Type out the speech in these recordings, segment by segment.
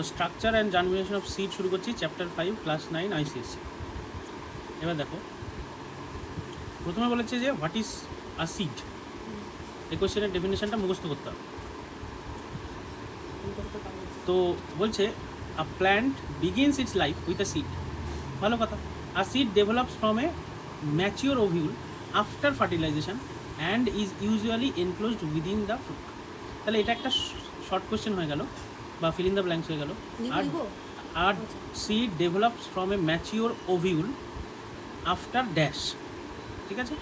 তো structure and germination of seed শুরু করছি, চ্যাপ্টার 5, ক্লাস 9 ICSE। এবার দেখো, প্রথমে বলেছে যে হোয়াট ইজ আ সিড। এই কোয়েশ্চেনের ডেফিনেশনটা মুখস্থ করতে হবে। তো বলছে a plant begins its life with a seed. ভালো কথা। A seed develops from a mature ovule after fertilization and is usually enclosed within the fruit. তাহলে এটা একটা শর্ট কোয়েশ্চেন হয়ে গেল বা ফিল ইন দ্য ব্ল্যাঙ্কস হয়ে গেল। আর seed develops from a mature ovule after dash. ঠিক আছে,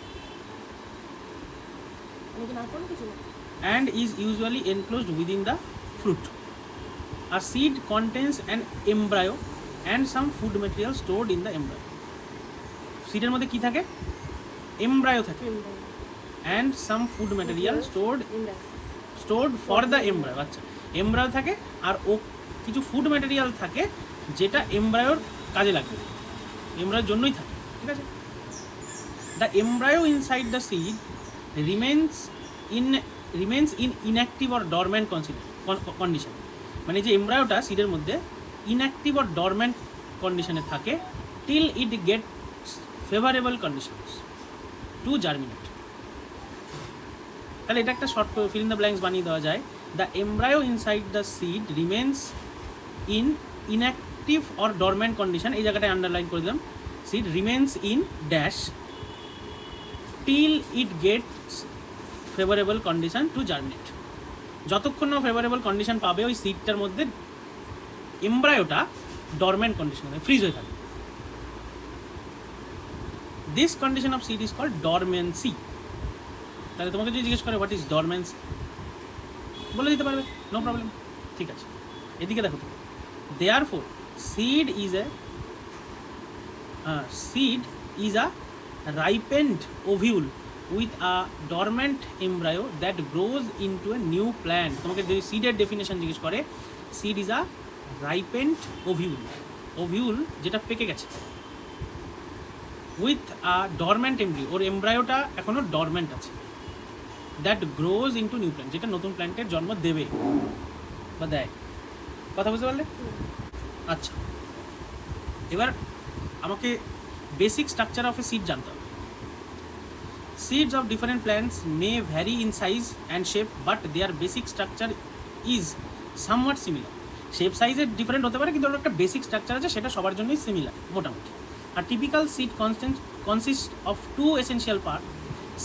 and is usually enclosed within the fruit. A seed contains an embryo and some food material stored in the embryo. সিডের মধ্যে কি থাকে? Embryo থাকে, and some food material stored for the embryo. আচ্ছা, embryo থাকে আর ও কিছু food material থাকে যেটা এমব্রায়োর কাজে লাগবে, এমব্রায়োর জন্যই থাকে। ঠিক আছে, the embryo inside the seed remains in inactive or dormant condition. মানে যে এমব্রায়োটা সিডের মধ্যে ইনঅ্যাক্টিভ অর ডরম্যান্ট কন্ডিশনে থাকে till it gets favourable conditions to germinate. তাহলে এটা একটা short fill in the blanks বানিয়ে দেওয়া যায়। The embryo inside the seed remains in inactive or dormant condition, এই জায়গাটায় আন্ডারলাইন করে দিলাম, seed remains in dash till it gets favourable condition to germinate. যতক্ষণ না ফেভারেবল কন্ডিশন পাবে ওই সিডটার মধ্যে এমব্রায়োটা ডরমেন্ট কন্ডিশন ফ্রিজ হয়ে থাকে। This condition of seed is called dormancy. তাহলে তোমাকে যদি জিজ্ঞেস করে হোয়াট ইজ ডরমেন্সি, বলে দিতে পারবে, নো প্রবলেম। ঠিক আছে, এদিকে দেখো, therefore seed is a ripened ovule with a dormant embryo that grows into a new plant. তোমাকে যদি সিডের ডেফিনেশন জিজ্ঞেস করে, সিড ইজ আ রাইপেন্ড ওভিউল যেটা পেকে গেছে, উইথ আ ডরম্যান্ট এমব্রিও, ওর এমব্রায়োটা এখনো ডরম্যান্ট আছে, that grows into new plant, যেটা নতুন প্ল্যান্টের জন্ম দেবে বা দেয়। কথা বুঝতে পারলে? আচ্ছা, এবার আমাকে basic structure of A seed জানতে হবে। Seeds of different plants may vary in size and shape, but their basic structure is somewhat similar. Shape সাইজে ডিফারেন্ট হতে পারে, কিন্তু ওর একটা বেসিক স্ট্রাকচার আছে, সেটা সবার জন্যই সিমিলার মোটামুটি। আর typical seed consist of two essential part,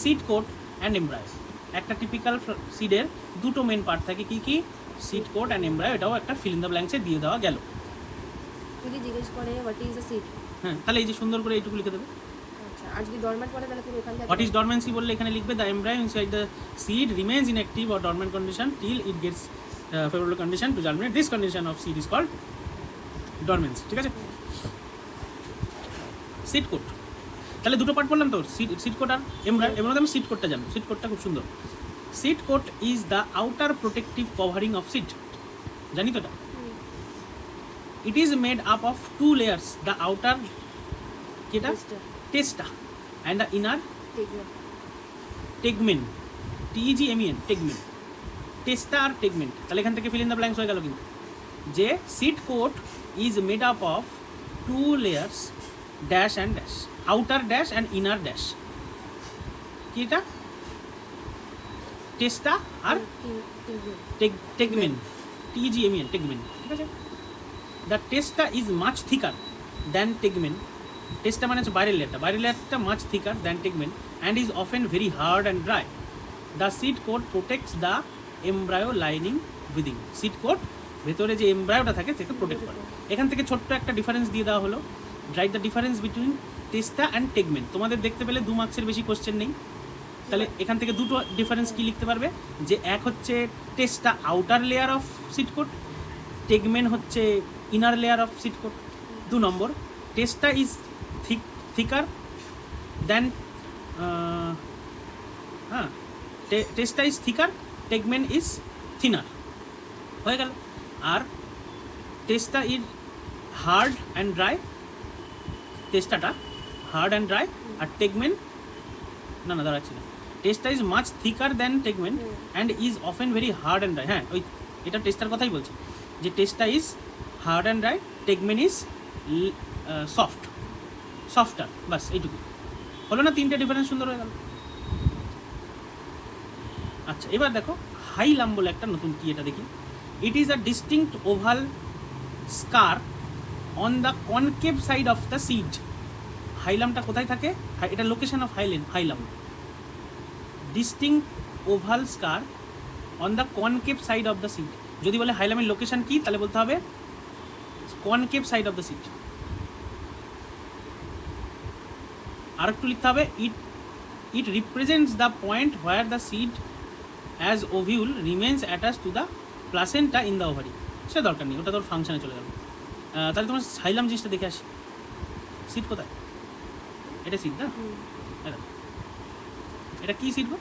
seed coat and embryo. একটা টিপিক্যাল সিডের দুটো মেন পার্ট থাকে, কি কি? Seed coat and embryo. এটাও একটা ফিল ইন দ্য ব্ল্যাঙ্কসে দিয়ে দেওয়া গেল। যদি জিজ্ঞেস করে হোয়াট ইজ আ সিড, হ্যাঁ, তাহলে এই যে সুন্দর করে এইটুকু লিখে দেবে। আর যদি ডরমেন্ট বলে তাহলে পুরো এখানে হোয়াট ইজ ডরমেন্সি বললে এখানে লিখবে the embryo inside the seed remains in active or dormant condition till it gets favourable condition to germinate. This condition of seed is called dormancy. ঠিক আছে, সিড কোট। তাহলে দুটো পার্ট বললাম তো, seed coat আর embryo. এর মধ্যে আমি seed কোটটা জানি, সিড কোটটা খুব সুন্দর। Seed coat is the outer protective covering of seed. জানি তো এটা। It is made up of two layers, the outer কেটা testa and the inner tegmen, TEGMEN, tegmen, টেস্টা আর টেগমেন্ট। তাহলে এখান থেকে ফিল ইন দ্য ব্ল্যাঙ্কস হয়ে গেল কিন্তু, যে seed coat is made up of two layers, dash and dash, outer dash and inner dash. কি এটা? টেস্টা আর টেগমেন, TEGMEN, টেগমেন। ঠিক আছে, the testa is much thicker than tegmen. Testa মানে হচ্ছে বাইরের লেয়ারটা much thicker than tegmen and is often very hard and dry. The seed coat protects the embryo lining within. Seed coat ভেতরে যে এমব্রায়োটা থাকে সেটা প্রোটেক্ট করে। এখান থেকে ছোট্ট একটা ডিফারেন্স দিয়ে দেওয়া হলো, write the difference between testa and tegmen. তোমাদের দেখতে পেলে 2 মার্কসের বেশি কোশ্চেন নেই, তাহলে এখান থেকে দুটো ডিফারেন্স কি লিখতে পারবে, যে এক হচ্ছে testa outer layer of seed coat, tegmen হচ্ছে inner layer of seed coat. 2 নম্বর, testa is thicker than testa is thicker, tegmen is thinner. হয়ে গেল। আর testa is hard and dry, টেস্টাটা হার্ড অ্যান্ড ড্রাই, আর টেগমেন না দাঁড়াচ্ছি না, testa is much thicker than tegmen and is often very hard and dry. হ্যাঁ, ওই এটা টেস্টার কথাই বলছি, যে testa is hard and dry, টেগমেন is softer, বাস এইটুকু হলো না? তিনটে ডিফারেন্স সুন্দর হয়ে গেল। আচ্ছা, এবার দেখো হাইলাম বলে একটা নতুন কি, এটা দেখি। It is a distinct oval scar on the concave side of the seed. হাইলামটা কোথায় থাকে? এটা location of hilum. Distinct oval scar on the concave side of the seed. যদি বলে হাইলামের লোকেশন কি, তাহলে বলতে হবে concave side of the seed. আর একটু লিখতে হবে it represents the point where the seed as ovule remains attach to the placenta in the ovary. সে দরকার নেই, ওটা তোর ফাংশনে চলে গেল। তাহলে তোমার হাইলাম জিনিসটা দেখে আসি। সিড কোথায়? এটা সিড না? এটা কি সিড গো?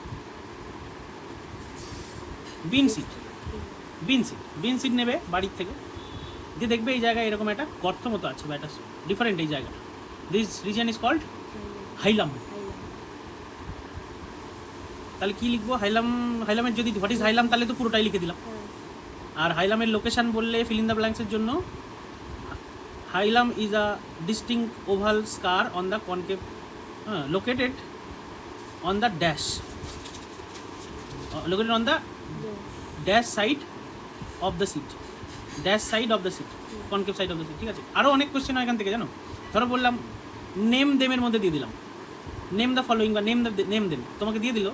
বিন সিড। বিন সিড নেবে বাড়ির থেকে, দিয়ে দেখবে এই জায়গায় এরকম একটা গর্ত মতো আছে বা একটা ডিফারেন্ট এই জায়গাটা। দিস রিজন ইজ কল্ড হাইলাম। তাহলে কি লিখবো? হাইলামের যদি হোয়াট ইজ হাইলাম তাহলে তো পুরোটাই লিখে দিলাম। আর হাইলামের লোকেশন বললে ফিল ইন দ্য ব্ল্যাঙ্কসের জন্য hilum is a distinct oval scar on the concave located on the dash located on the dash side of the seat, concave side of the seat। ঠিক আছে, আরও অনেক কোশ্চেন হয় এখান থেকে, জানো। ধরো বললাম নেম দেমের মধ্যে দিয়ে দিলাম নেম দ্য ফলোয়িং বা নেম দেম, তোমাকে দিয়ে দিল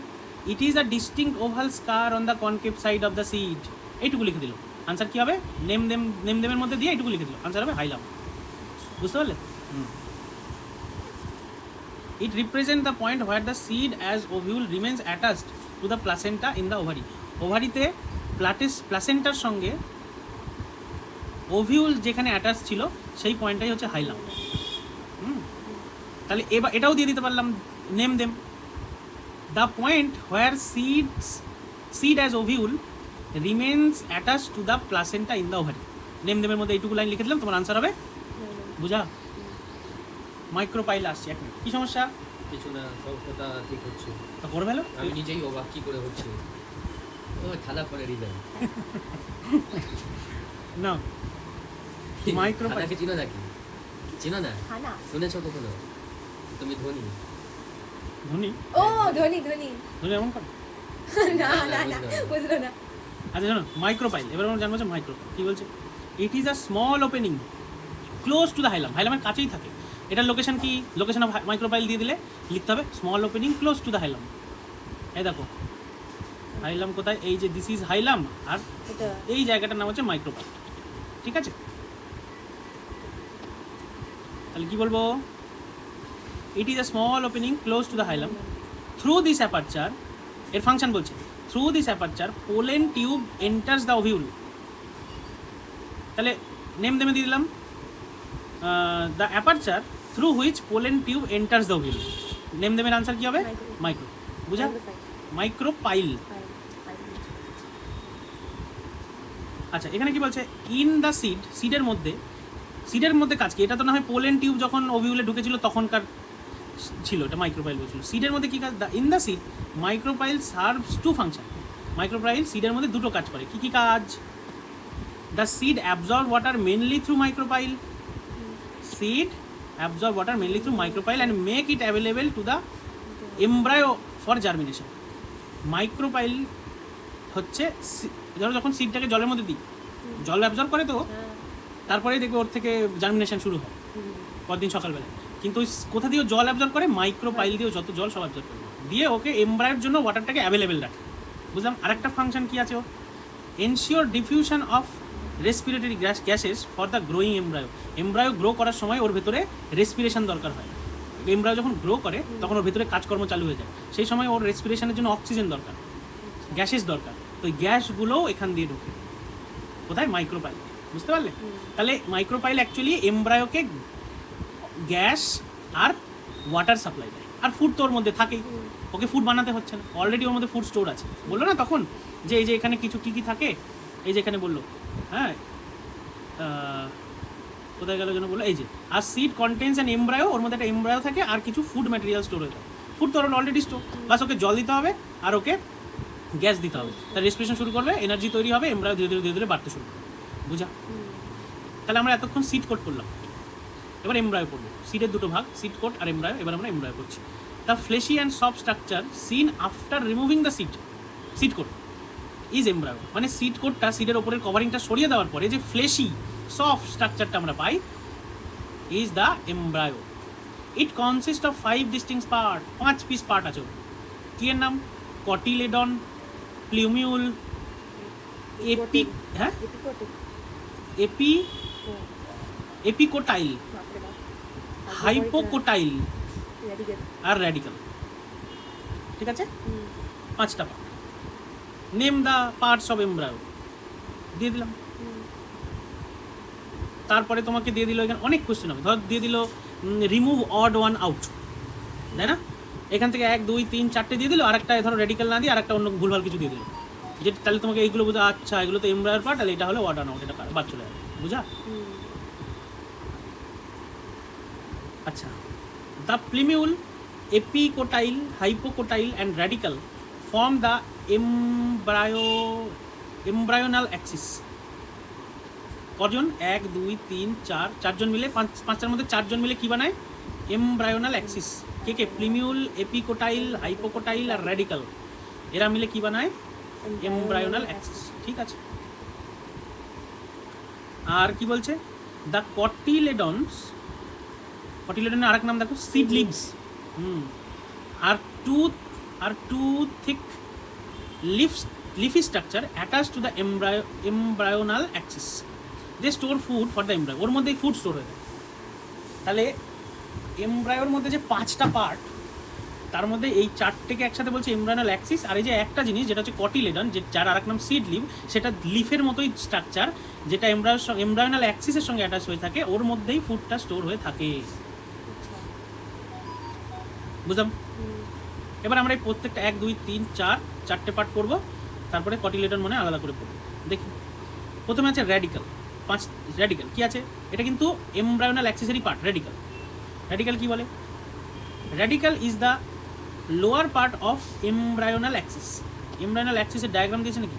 it is a distinct oval scar on the concave side of the seat. এইটুকু লিখে দিল, আনসার কি হবে? নেম দেমের মধ্যে দিয়ে এইটুকু লিখে দিল, আনসার হবে হাইলাম। বুঝতে পারলে? It represents the point where the seed as ovule remains attached to the placenta in the ovary. ওভারিতে প্লাসেন্টার সঙ্গে ওভিউল যেখানে অ্যাটাচ ছিল সেই পয়েন্টটাই হচ্ছে হাইলাম। তাহলে এবার এটাও দিয়ে দিতে পারলাম name them the point where seed as ovule remains attach to the placenta in the ovary. Name দেমের মধ্যে এইটুকু লাইন লিখে দিলাম, তোমার আনসার হবে। বুঝা? মাইক্রোপাইল আসছে, এক মিনিট। কি সমস্যা? কিছু না, সব কথা ঠিক হচ্ছে। তা করে ফেলো। আমি নিজেই অবাক কি করে হচ্ছে। ও থালা পরে রিজাল্ট না, মাইক্রোপাইল থালাকে চিনো নাকি? চিনো না? খানা। শুনেছো কখনো? তুমি ধনী। ধনী? ও ধনী এমন করে? না বুঝলো না। আচ্ছা শোনো, মাইক্রোপাইল এবার আমরা জানবো যে মাইক্রোপাইল কি বলছে। It is a small opening close to the hilum. হাইলামের কাছেই থাকে। এটার লোকেশন কি? লোকেশন অফ মাইক্রোপাইল দিয়ে দিলে লিখতে হবে small opening close to the hilum. এই দেখো হাইলাম কোথায়? এই যে দিস ইজ হাইলাম, আর এই জায়গাটার নাম হচ্ছে মাইক্রোপাইল। ঠিক আছে, তাহলে কি বলবো? It is a small opening close to the hilum through this aperture. এর ফাংশন বলছে through this aperture pollen tube enters the ovule. তাহলে নেম দেমে দিয়ে দিলাম the aperture through which pollen tube enters the ovule. Name দেমের answer কি হবে? Micro. বুঝা? মাইক্রোপাইল। আচ্ছা, এখানে কি বলছে? ইন দ্য সিডের মধ্যে কাজ কি? এটা তো না হয় পোলেন টিউব যখন ওভিউলে ঢুকেছিল তখনকার ছিল, এটা মাইক্রোপাইল বলছিল। সিডের মধ্যে কি কাজ? In the seed micropyle serves to function. Micropyle সিডের মধ্যে দুটো কাজ করে। কি কাজ? The seed absorb water mainly through micropyle. Seed absorb water mainly through micropyle and make it available to the embryo for germination. Micropyle হচ্ছে ধরো যখন সিডটাকে জলের মধ্যে দিই, জল অ্যাবজর্ব করে তো, তারপরেই দেখবে ওর থেকে জার্মিনেশন শুরু হয় পরদিন সকালবেলায়। কিন্তু ওই কোথা দিয়েও জল অ্যাবজর্ব করে? মাইক্রোপাইল দিয়েও যত জল সব অ্যাবজর্ব করে দিয়ে ওকে এমব্রায়োর জন্য ওয়াটারটাকে অ্যাভেলেবেল রাখে। বুঝলাম। আরেকটা ফাংশন কি আছে ওর? Ensure diffusion of respiratory gases for the growing embryo grow করার সময় ওর ভেতরে রেসপিরেশন দরকার হয়। এমব্রায়ো যখন গ্রো করে তখন ওর ভেতরে কাজকর্ম চালু হয়ে যায়, সেই সময় ওর রেসপিরেশনের জন্য অক্সিজেন দরকার, গ্যাসেস দরকার। তো ওই গ্যাসগুলোও এখান দিয়ে ঢোকে। কোথায়? মাইক্রোপাইল। বুঝতে পারলে? তাহলে মাইক্রোপাইল অ্যাকচুয়ালি এমব্রায়োকে গ্যাস আর ওয়াটার সাপ্লাই দেয়। আর ফুড তো ওর মধ্যে থাকেই, ওকে ফুড বানাতে হচ্ছে না, অলরেডি ওর মধ্যে ফুড স্টোর আছে। বললো না তখন যে এই যে এখানে কিছু কী থাকে, এই যে এখানে বললো, হ্যাঁ কোথায় গেল যেন বললো, এই যে আর সিড কন্টেন্স অ্যান এমব্রায়ো, ওর মধ্যে একটা এমব্রায়ো থাকে আর কিছু ফুড ম্যাটেরিয়াল স্টোর হয়ে থাকে। ফুড তো ওর অলরেডি স্টোর, বাস ওকে জল দিতে হবে আর ওকে গ্যাস দিতে হবে, তার রেসপিরেশন শুরু করবে, এনার্জি তৈরি হবে, এমব্রায়ো ধীরে ধীরে বাড়তে শুরু করবে। বুঝা? তাহলে আমরা এতক্ষণ সিড কোট করলাম, এবার এমব্রায়ো পড়বো। সিডের দুটো ভাগ, সিড কোট আর এমব্রায়ো। এবার আমরা এমব্রায়ো করছি। The fleshy and soft structure seen after removing the seed coat is embryo. মানে সিড কোটটা, সিডের ওপরের কভারিংটা সরিয়ে দেওয়ার পরে যে ফ্লেশি সফট স্ট্রাকচারটা আমরা পাই is the embryo. It consist of 5 distinct part, 5 piece part আছে। কি এর নাম? কটিলেডন, প্লিউমিউল, এপি, হ্যাঁ এপিকোটাইল, হাইপোকোটাইল আর র্যাডিক্যাল। ঠিক আছে, 5টা part. Name the parts of embryo দিয়ে দিলাম। তারপরে তোমাকে দিয়ে দিল, এখানে অনেক কোশ্চেন হবে। ধর দিয়ে দিল রিমুভ অড ওয়ান আউট, তাই না? এখান থেকে 1 2 3 4টে দিয়ে দিল, আরেকটা ধরো রেডিক্যাল না দিয়ে আরেকটা অন্য ভুলভাল কিছু দিয়ে দিল, যে তাহলে তোমাকে এইগুলো বোঝা, আচ্ছা এগুলো তো এমব্রায়োর পার্ট, তাহলে এটা হলো অড ওয়ান আউট, এটা বাদ চলে যাবে, বুঝা? আচ্ছা, the plumule, epicotyl, hypocotyl and radicle form the embryonal axis. কজন? 1 2 3 4, 4জন মিলে, 5টার মধ্যে 4জন মিলে কি বানায়? এমব্রায়োনাল অ্যাক্সিস। কে কে? প্লিমিউল, এপিকোটাইল, হাইপোকোটাইল আর র্যাডিক্যাল, এরা মিলে কি বানায়? এমব্রায়োনাল অ্যাক্সিস। ঠিক আছে, আর কি বলছে? দ্য কটিলেডনস, কটিলেডনের আরেক নাম দেখো, সিড লিভস, আর two thick leafy structure attached to the embryonal axis. They store food for the embryo. ওর মধ্যেই ফুড স্টোর হয়ে যায়। তাহলে এমব্রায়োর মধ্যে যে 5টা পার্ট, তার মধ্যে এই 4টেকে একসাথে বলছে এমব্রায়োনাল অ্যাক্সিস। আর এই যে একটা জিনিস যেটা হচ্ছে কটিলেডন, যে যার আরেক নাম সিড লিভ, সেটা লিফের মতোই স্ট্রাকচার, যেটা এমব্রায়োনাল অ্যাক্সিসের সঙ্গে অ্যাটাচ হয়ে থাকে, ওর মধ্যেই ফুডটা স্টোর হয়ে থাকে। বুঝলাম? এবার আমরা এই প্রত্যেকটা 1 2 3 4 4টে পার্ট পড়বো, তারপরে কটিলেডন মনে আলাদা করে পড়বো। দেখি, প্রথমে আছে র্যাডিক্যাল। র্যাডিক্যাল কি আছে? এটা কিন্তু এমব্রায়োনাল অ্যাক্সিসেরই পার্ট। র্যাডিক্যাল কি বলে? Radicle is the lower part of embryonal axis. Embryonal অ্যাক্সিসের ডায়াগ্রাম দিয়েছে নাকি?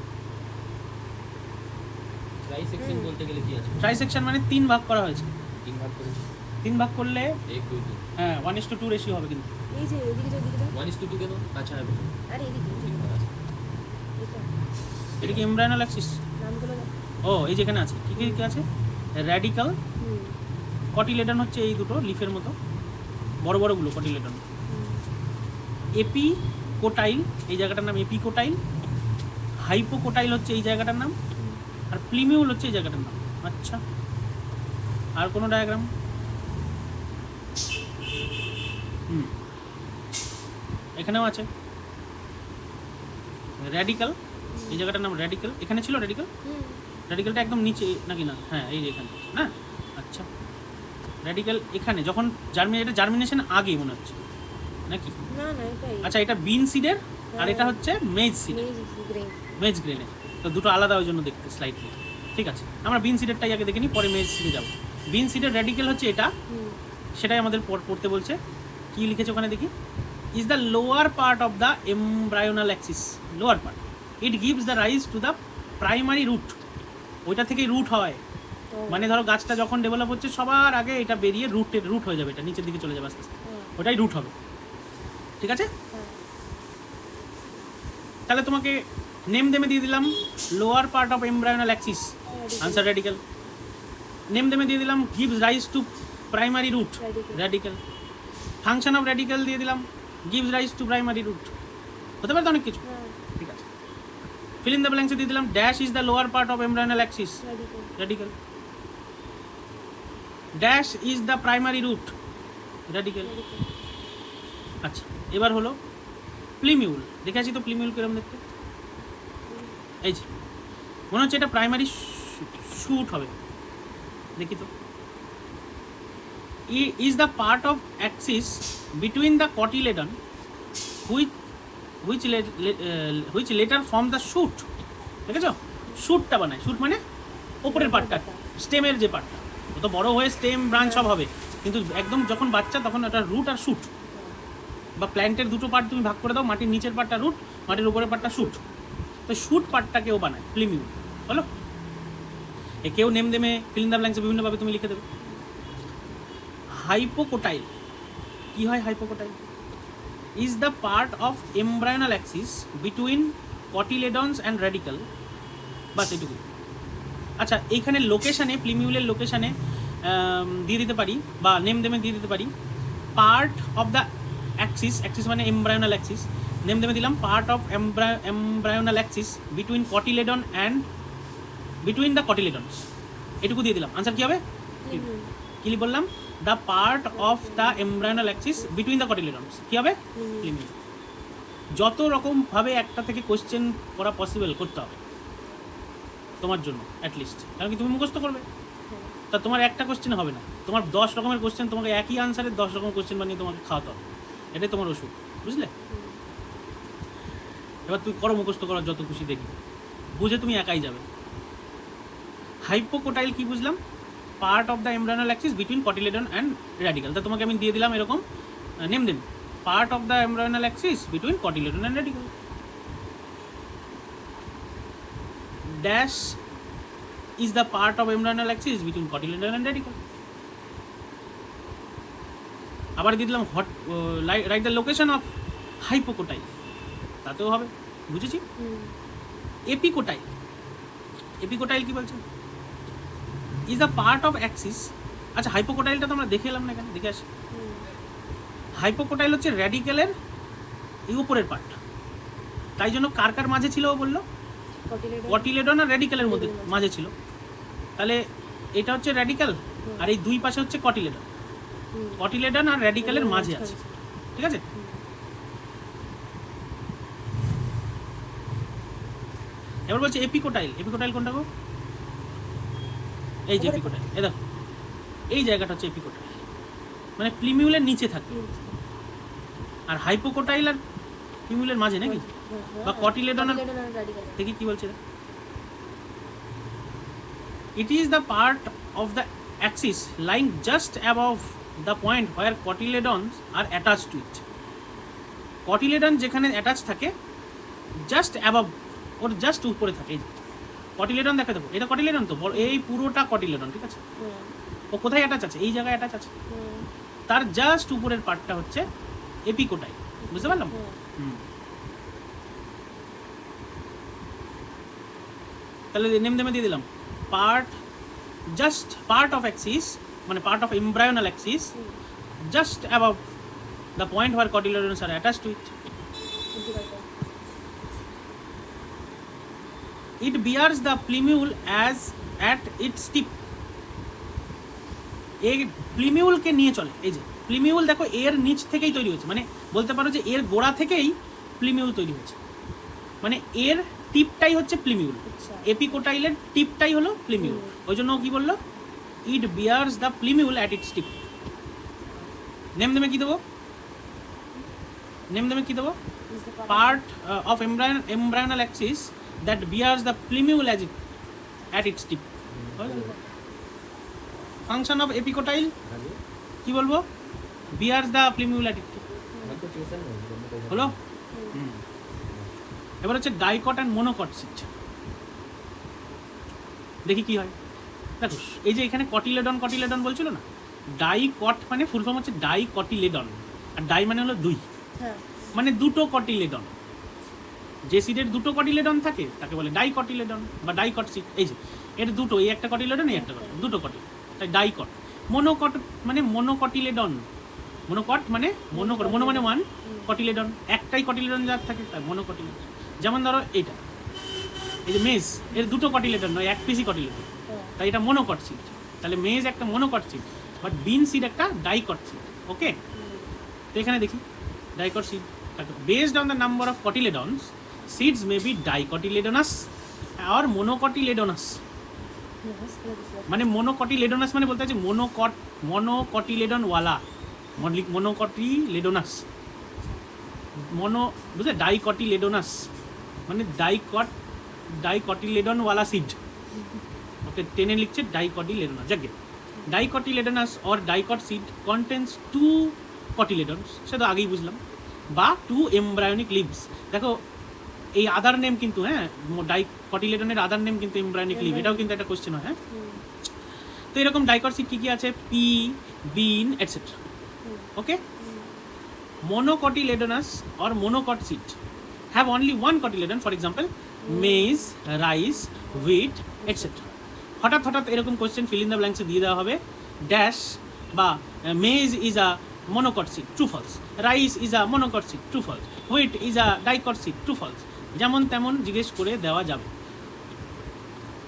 ট্রাইসেকশন বলতে গেলে কি আছে? ট্রাইসেকশন মানে 3 ভাগ করা হয়েছে। 3 ভাগ করেছে। 3 ভাগ করলে 1 2 3, হ্যাঁ 1:2 রেশিও হবে। কিন্তু এই যে এদিকে যাও, এদিকে যাও। 1:2 কেন? আচ্ছা হবে। আরে এদিকে, তিন এদিকে। ভাগ আছে। এটা কি এমব্রায়োনাল অ্যাক্সিস? নামগুলো দাও। ও এই যেখানে আছে, কি কি কি আছে? র্যাডিক্যাল, কটিলেডন হচ্ছে এই দুটো লিফের মতো বড় বড়গুলো, কটিলেডন। এপিকোটাইল, এই জায়গাটার নাম এপিকোটাইল। হাইপোকোটাইল হচ্ছে এই জায়গাটার নাম, আর প্লিমিউল হচ্ছে এই জায়গাটার নাম। আচ্ছা, আর কোনো ডায়াগ্রাম? এখানেও আছে র্যাডিক্যাল, এই জায়গাটার নাম র্যাডিক্যাল। এখানে ছিল র্যাডিক্যাল, র্যাডিক্যালটা একদম নিচে নাকি? না, হ্যাঁ এই যে এখানে না। আচ্ছা, র্যাডিক্যাল এখানে যখন এটা জার্মিনেশন আগে মনে হচ্ছে নাকি? না না, এটাই। আচ্ছা, এটা বিন সিডের আর এটা হচ্ছে মেজ সিডের, মেজ গ্রেনের। তো দুটো আলাদা, ওই জন্য দেখতে স্লাইডলি। ঠিক আছে, আমরা বিন সিডেরটাই আগে দেখে নিই, পরে মেজ সিডে যাবো। বিন সিডের র্যাডিক্যাল হচ্ছে এটা, সেটাই আমাদের পড়তে বলছে। কি লিখেছে ওখানে দেখি? Is the lower part of the embryonal axis. Lower part, it gives the rise to the primary root. ওইটা থেকেই রুট হয়। মানে ধরো গাছটা যখন ডেভেলপ হচ্ছে, সবার আগে এটা বেরিয়ে রুট হয়ে যাবে, এটা নিচের দিকে চলে যাবে আস্তে আস্তে, ওটাই রুট হবে। ঠিক আছে, তাহলে তোমাকে নেম দেমে দিয়ে দিলাম lower part of embryonal axis, answer radicle. Name দেমে দিয়ে দিলাম gives rise to primary root, radicle. Function of radicle দিয়ে দিলাম gives rise to primary root. হতে পারে তো অনেক কিছু। ঠিক আছে, fill in the blanks দিয়ে দিলাম dash is the lower part of embryonal axis, radicle. Dash is the primary root, radicle. আচ্ছা, এবার হলো প্লিমিউল। দেখে আছি তো প্লিমিউল কিরকম দেখতে? এই যে মনে হচ্ছে এটা প্রাইমারি শুট হবে, দেখি তো। Is the part of Axis between the cotyledon which letter form the shoot. দেখেছো, শুটটা বানায়। শুট মানে ওপরের পার্টটা, স্টেমের যে পার্টটা। ও তো বড় হয়ে স্টেম ব্রাঞ্চ সব হবে, কিন্তু একদম যখন বাচ্চা তখন ওটা রুট আর শুট। বা প্ল্যান্টের দুটো পার্ট তুমি ভাগ করে দাও, মাটির নিচের পার্টটা রুট, মাটির উপরের পার্টটা শুট। তো শুট পার্টটাকেও বানায় প্লিমিউল। হলো, কেউ নেম দেমে ফিল ইন দ্য ব্ল্যাঙ্কসে বিভিন্নভাবে তুমি লিখে দেবে। হাইপোকোটাইল কি হয়? Hypocotyl is the part of embryonal axis between cotyledons and radicle. বাস এটুকু। আচ্ছা, এইখানে লোকেশানে, প্লিমিউলের লোকেশানে দিয়ে দিতে পারি বা নেম দেমে দিয়ে দিতে পারি part of the axis, axis মানে এমব্রায়োনাল অ্যাক্সিস, নেম দেমে দিলাম part of embryonal axis between cotyledon and between the cotyledons, এটুকু দিয়ে দিলাম। আনসার কী হবে? কি বললাম? The part of the embryonal axis between the cotyledons কী হবে? প্লিমিউল। যত রকমভাবে একটা থেকে কোশ্চেন করা পসিবল করতে হবে তোমার জন্য অ্যাটলিস্ট, কারণ কি তুমি মুখস্থ করবে, তা তোমার একটা কোশ্চেন হবে না, তোমার 10 রকমের কোশ্চেন, তোমাকে একই আনসারের 10 রকম কোশ্চেন বানিয়ে তোমাকে খাওয়াতে হবে, এটাই তোমার ওষুধ, বুঝলে? এবার তুমি করো, মুখস্থ করার যত খুশি দেখি, বুঝে তুমি একাই যাবে। হাইপোকোটাইল কি বুঝলাম? Part of the embryonal axis between cotyledon and radical. তা তোমাকে আমি দিয়ে দিলাম এরকম name them, part of the embryonal axis between cotyledon and radical. Dash is the part of embryonal axis between cotyledon and radicle. আবার দিয়ে দিলাম write the location of হাইপোকোটাইল, তাতেও হবে, বুঝেছি? এপিকোটাইল, এপিকোটাইল কি বলছে? Is the part of Axis. আচ্ছা, হাইপোকোটাইলটা তো আমরা দেখে এলাম না, এখানে দেখে আসি। হাইপোকোটাইল হচ্ছে র্যাডিক্যালের এই উপরের পার্ট, তাই জন্য কার কার মাঝে ছিল ও বললো? কটিলেডন আর র্যাডিক্যালের মধ্যে মাঝে ছিল। তাহলে এটা হচ্ছে র্যাডিক্যাল আর এই দুই পাশে হচ্ছে কটিলেডন, কটিলেডন আর র্যাডিক্যালের মাঝে আছে, ঠিক আছে? এবার বলছে এপিকোটাইল। এপিকোটাইল কোনটা গো? এই যে এপিকোটাইল, এই দেখো এই জায়গাটা হচ্ছে এপিকোটাইল, মানে প্লিমিউলের নিচে থাকে। আর হাইপোকোটাইল আর প্লিমিউলের মাঝে নাকি, বা কটিলেডন আর দেখি কি বলছে। It is the part of the axis lying just above the point where cotyledons are attached to it. Cotyledon যেখানে অ্যাটাচ থাকে জাস্ট অ্যাবাভ, ওর জাস্ট উপরে থাকে। কটিলেডন দেখে দেবো, এটা কটিলেডন তো, এই পুরোটা কটিলেডন, ঠিক আছে? ও কোথায় অ্যাটাচ আছে? এই জায়গায় অ্যাটাচ আছে, তার জাস্ট উপরের পার্টটা হচ্ছে এপিকোটাইল, বুঝতে পারলাম? তাহলে নেম দেমে দিয়ে দিলাম পার্ট অফ অ্যাক্সিস, মানে part of embryonal axis just above the point where cotyledons are attached to it. It bears the plumule as at its tip. এই প্লিমিউলকে নিয়ে চলে। এই যে প্লিমিউল দেখো এর নিচ থেকেই তৈরি হয়েছে, মানে বলতে পারো যে এর গোড়া থেকেই প্লিমিউল তৈরি হয়েছে, মানে এর টিপটাই হচ্ছে প্লিমিউল। এপিকোটাইলের টিপটাই হলো প্লিমিউল, ওই জন্য কি বললো? It bears the plumule at its tip. Name দেমে কি দেবো? নেম দেমে কি দেবো? Part of embryonal axis that bears the plumule at its tip. Function of epicotyl কি বলবো? Bears the plumule at its tip, হলো? এবার হচ্ছে ডাইকট অ্যান্ড মোনোকট সিট, দেখি কি হয়। দেখো এই যে এখানে কটিলেডন কটিলেডন বলছিল না, ডাইকট মানে ফুল ফর্ম হচ্ছে ডাইকটিলেডন, আর ডাই মানে হলো দুই, মানে দুটো কটিলেডন। যে সিডের দুটো কটিলেডন থাকে তাকে বলে ডাইকটিলেডন বা ডাইকট সিড। এই যে এর দুটো, এই একটা কটিলেডন, এই একটা কটিলেডন, দুটো কটিলেডন, তাই ডাইকট। মোনোকট মানে মোনোকটিলেডন, মোনোকট মানে মোনো মানে ওয়ান, কটিলেডন একটাই কটিলেডন যার থাকে তাই মোনোকটিলেডন। যেমন ধরো এইটা, এই যে মেজ, এর দুটো কটিলেডন নয়, এক পিসি কটিলেডন, তাই এটা মোনোকট সিড। তাহলে মেজ একটা monocot seed, but bean seed একটা ডাইকট সিড। ওকে, তো এখানে দেখি dicot seed based on the number of cotyledons seeds may be dicotyledonous আর মোনোকটিলেডোনাস। মানে মোনোকটিলেডোনাস মানে বলতে হচ্ছে মোনোকটিলেডন ওয়ালা, মোনোকটিলেডোনাস, বুঝলে? ডাইকটিলেডোনাস মানে ডাইকটিলেডন ওয়ালা সিড। ওকে, টেনে লিখছে ডাইকটিলেডোনাস। যাকে ডাইকটিলেডোনাস অর ডাইকট সিড কন্টেন্স 2 কটিলেডনস, সে তো আগেই বুঝলাম, বা 2 এমব্রায়োনিক লিভস। দেখো এই আদার নেম কিন্তু হ্যাঁ ডাইকটিলেডনের আদার নেম কিন্তু এমব্রায়োনিক লিভ, এটাও কিন্তু একটা কোশ্চেন হয় হ্যাঁ। তো এরকম ডাইকট সিড কি আছে, pea, bean etcetera. Okay, monocotyledonous or monocot seed have only one cotyledon, for example maize, rice, wheat, etc. হঠাৎ এরকম কোশ্চেন ফিল ইন দ্য ব্ল্যাঙ্কসে দিয়ে দেওয়া হবে, ড্যাশ বা maize is a monocot seed, true false, rice is a monocot seed, true false, wheat is a dicot seed, true false, যেমন তেমন জিজ্ঞেস করে দেওয়া যাবে।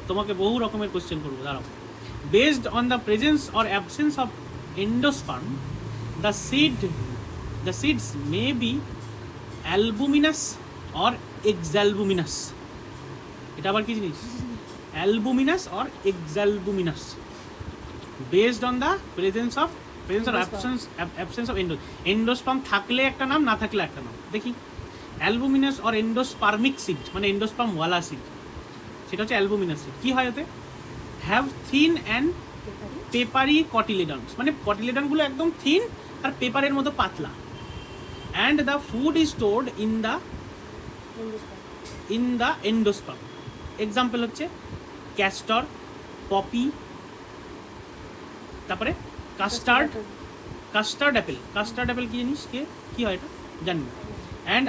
তোমাকে বহু রকমের কোশ্চেন করবো, দাঁড়াও। Based on the presence or absence of endosperm, the seeds may be albuminous or exalbuminous. এটা আবার কি জিনিস, albuminous or exalbuminous, based on the presence or absence of endosperm থাকলে একটা নাম, না থাকলে একটা নাম। দেখি, albuminous or endospermic seed মানে endosperm ওয়ালা সিড, সেটা হচ্ছে albuminous seed। কি হয় ওতে, have thin and পেপারি কটিলেডনস, মানে কটিলেডনগুলো একদম থিন আর পেপারের মতো পাতলা। And the food is stored in the endosperm. Example হচ্ছে ক্যাস্টর, পপি, তারপরে কাস্টার্ড অ্যাপেল। কাস্টার্ড অ্যাপেল কি জিনিস, কি হয় এটা জানি না। অ্যান্ড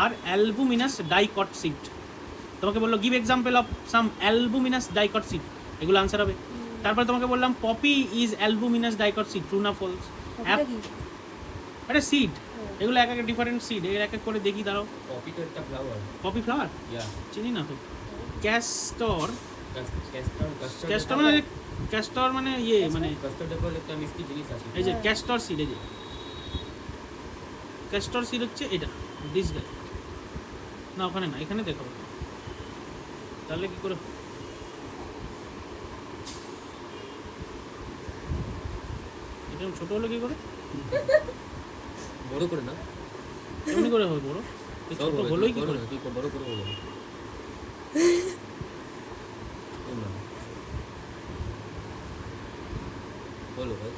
আর অ্যালবুমিনাস ডাইকট সিড। তোমাকে বললো give example of some albuminous dicot seed, এগুলো আনসার হবে। তারপরে তোমাকে বললাম poppy is albuminous dicot seed, true না ফলস। এটা সিড, এগুলো এক এক ডিফারেন্ট সিড, এর এক এক করে দেখি, দাঁড়াও। পপি তো একটা ফ্লাওয়ার। পপি ফ্লাওয়ার চিনি না তো। ক্যাস্টর মানে ইয়ে মানে কাস্টার্ড অ্যাপেল একটা মিষ্টি জিনিস আছে। এই যে ক্যাস্টর সিড, এই যে ক্যাস্টর সিড হচ্ছে এটা, দিস গাই না, ওখানে না, এখানে দেখো। তাহলে কি করে, এটা ছোট হলো কি করে, বড় করে না, এমনি করে হবে বড়, ছোট হলোই কি করে, তুই বড় করে বলো। বলো ভাই।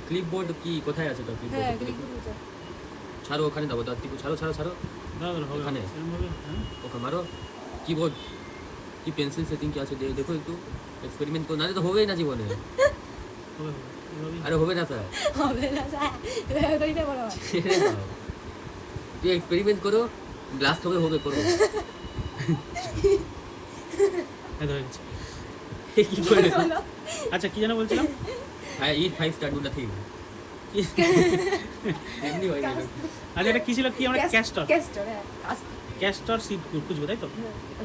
ক্লিপবোর্ড কি কোথায় আছে? তো হ্যাঁ, ক্লিপবোর্ড ছাড়ো, ওখানে দাও, দাঁতিকু ছাড়ো। ওখানে ওকে মারো। কিবোর্ড কি পেন্সিল সেটিং কি আছে দেখো একটু, এক্সপেরিমেন্ট করো, নাহলে তো হবেই না জীবনে। আরে হবে না স্যার, তুই এক্সপেরিমেন্ট করো, ব্লাস্ট হবে করো। আচ্ছা কি যেন বলছিলাম, ইট 5 স্টার ডু নাথিং। এমনি হয় না। আচ্ছা এটা কি ছিল, কি আমরা ক্যাস্টর সিড খুঁজবো, তাই তো?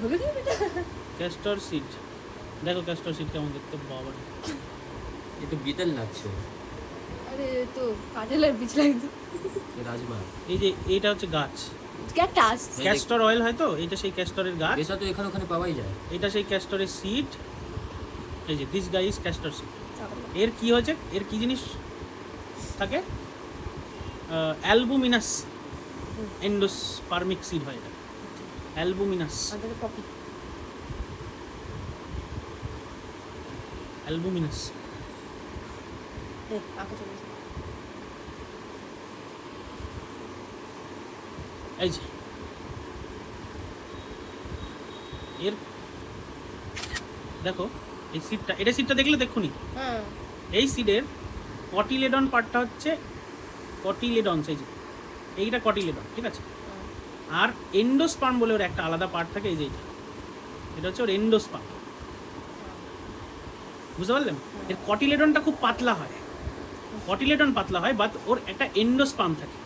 হলো কি বেটা, ক্যাস্টর সিড, দেখো ক্যাস্টর সিড কেমন দেখতে, বাবা একটু বিটেল লাগছে। আরে তো কাজলের বীজ লাগছে, রাজমা। এই যে এইটা হচ্ছে গাছ, ক্যাকটাস, ক্যাস্টর অয়েল হয় তো, এটা সেই ক্যাস্টরের গাছ, এটা তো এখানে ওখানে পাওয়াই যায়। এটা সেই ক্যাস্টরের সিড, এই যে this guy is castor seed. এর কি হচ্ছে, এর কি জিনিস থাকে, অ্যালবুমিনাস এন্ডোস্পার্মিক সিড হয় এটা, অ্যালবুমিনাস, অ্যালবুমিনাস। এই যে এর দেখো এই সিডটা, এটা সিডটা দেখলে দেখুনি, এই সিডের কটিলেডন পার্টটা হচ্ছে কটিলেডন, এই যে এইটা কটিলেডন, ঠিক আছে। আর এন্ডোস্পার্ম বলে ওর একটা আলাদা পার্ট থাকে, এই যে এটা হচ্ছে ওর এন্ডোস্পার্ম, বুঝতে পারলেন? এর কটিলেডনটা খুব পাতলা হয়, কটিলেডন পাতলা হয়, বাট ওর একটা এন্ডোস্পার্ম থাকে,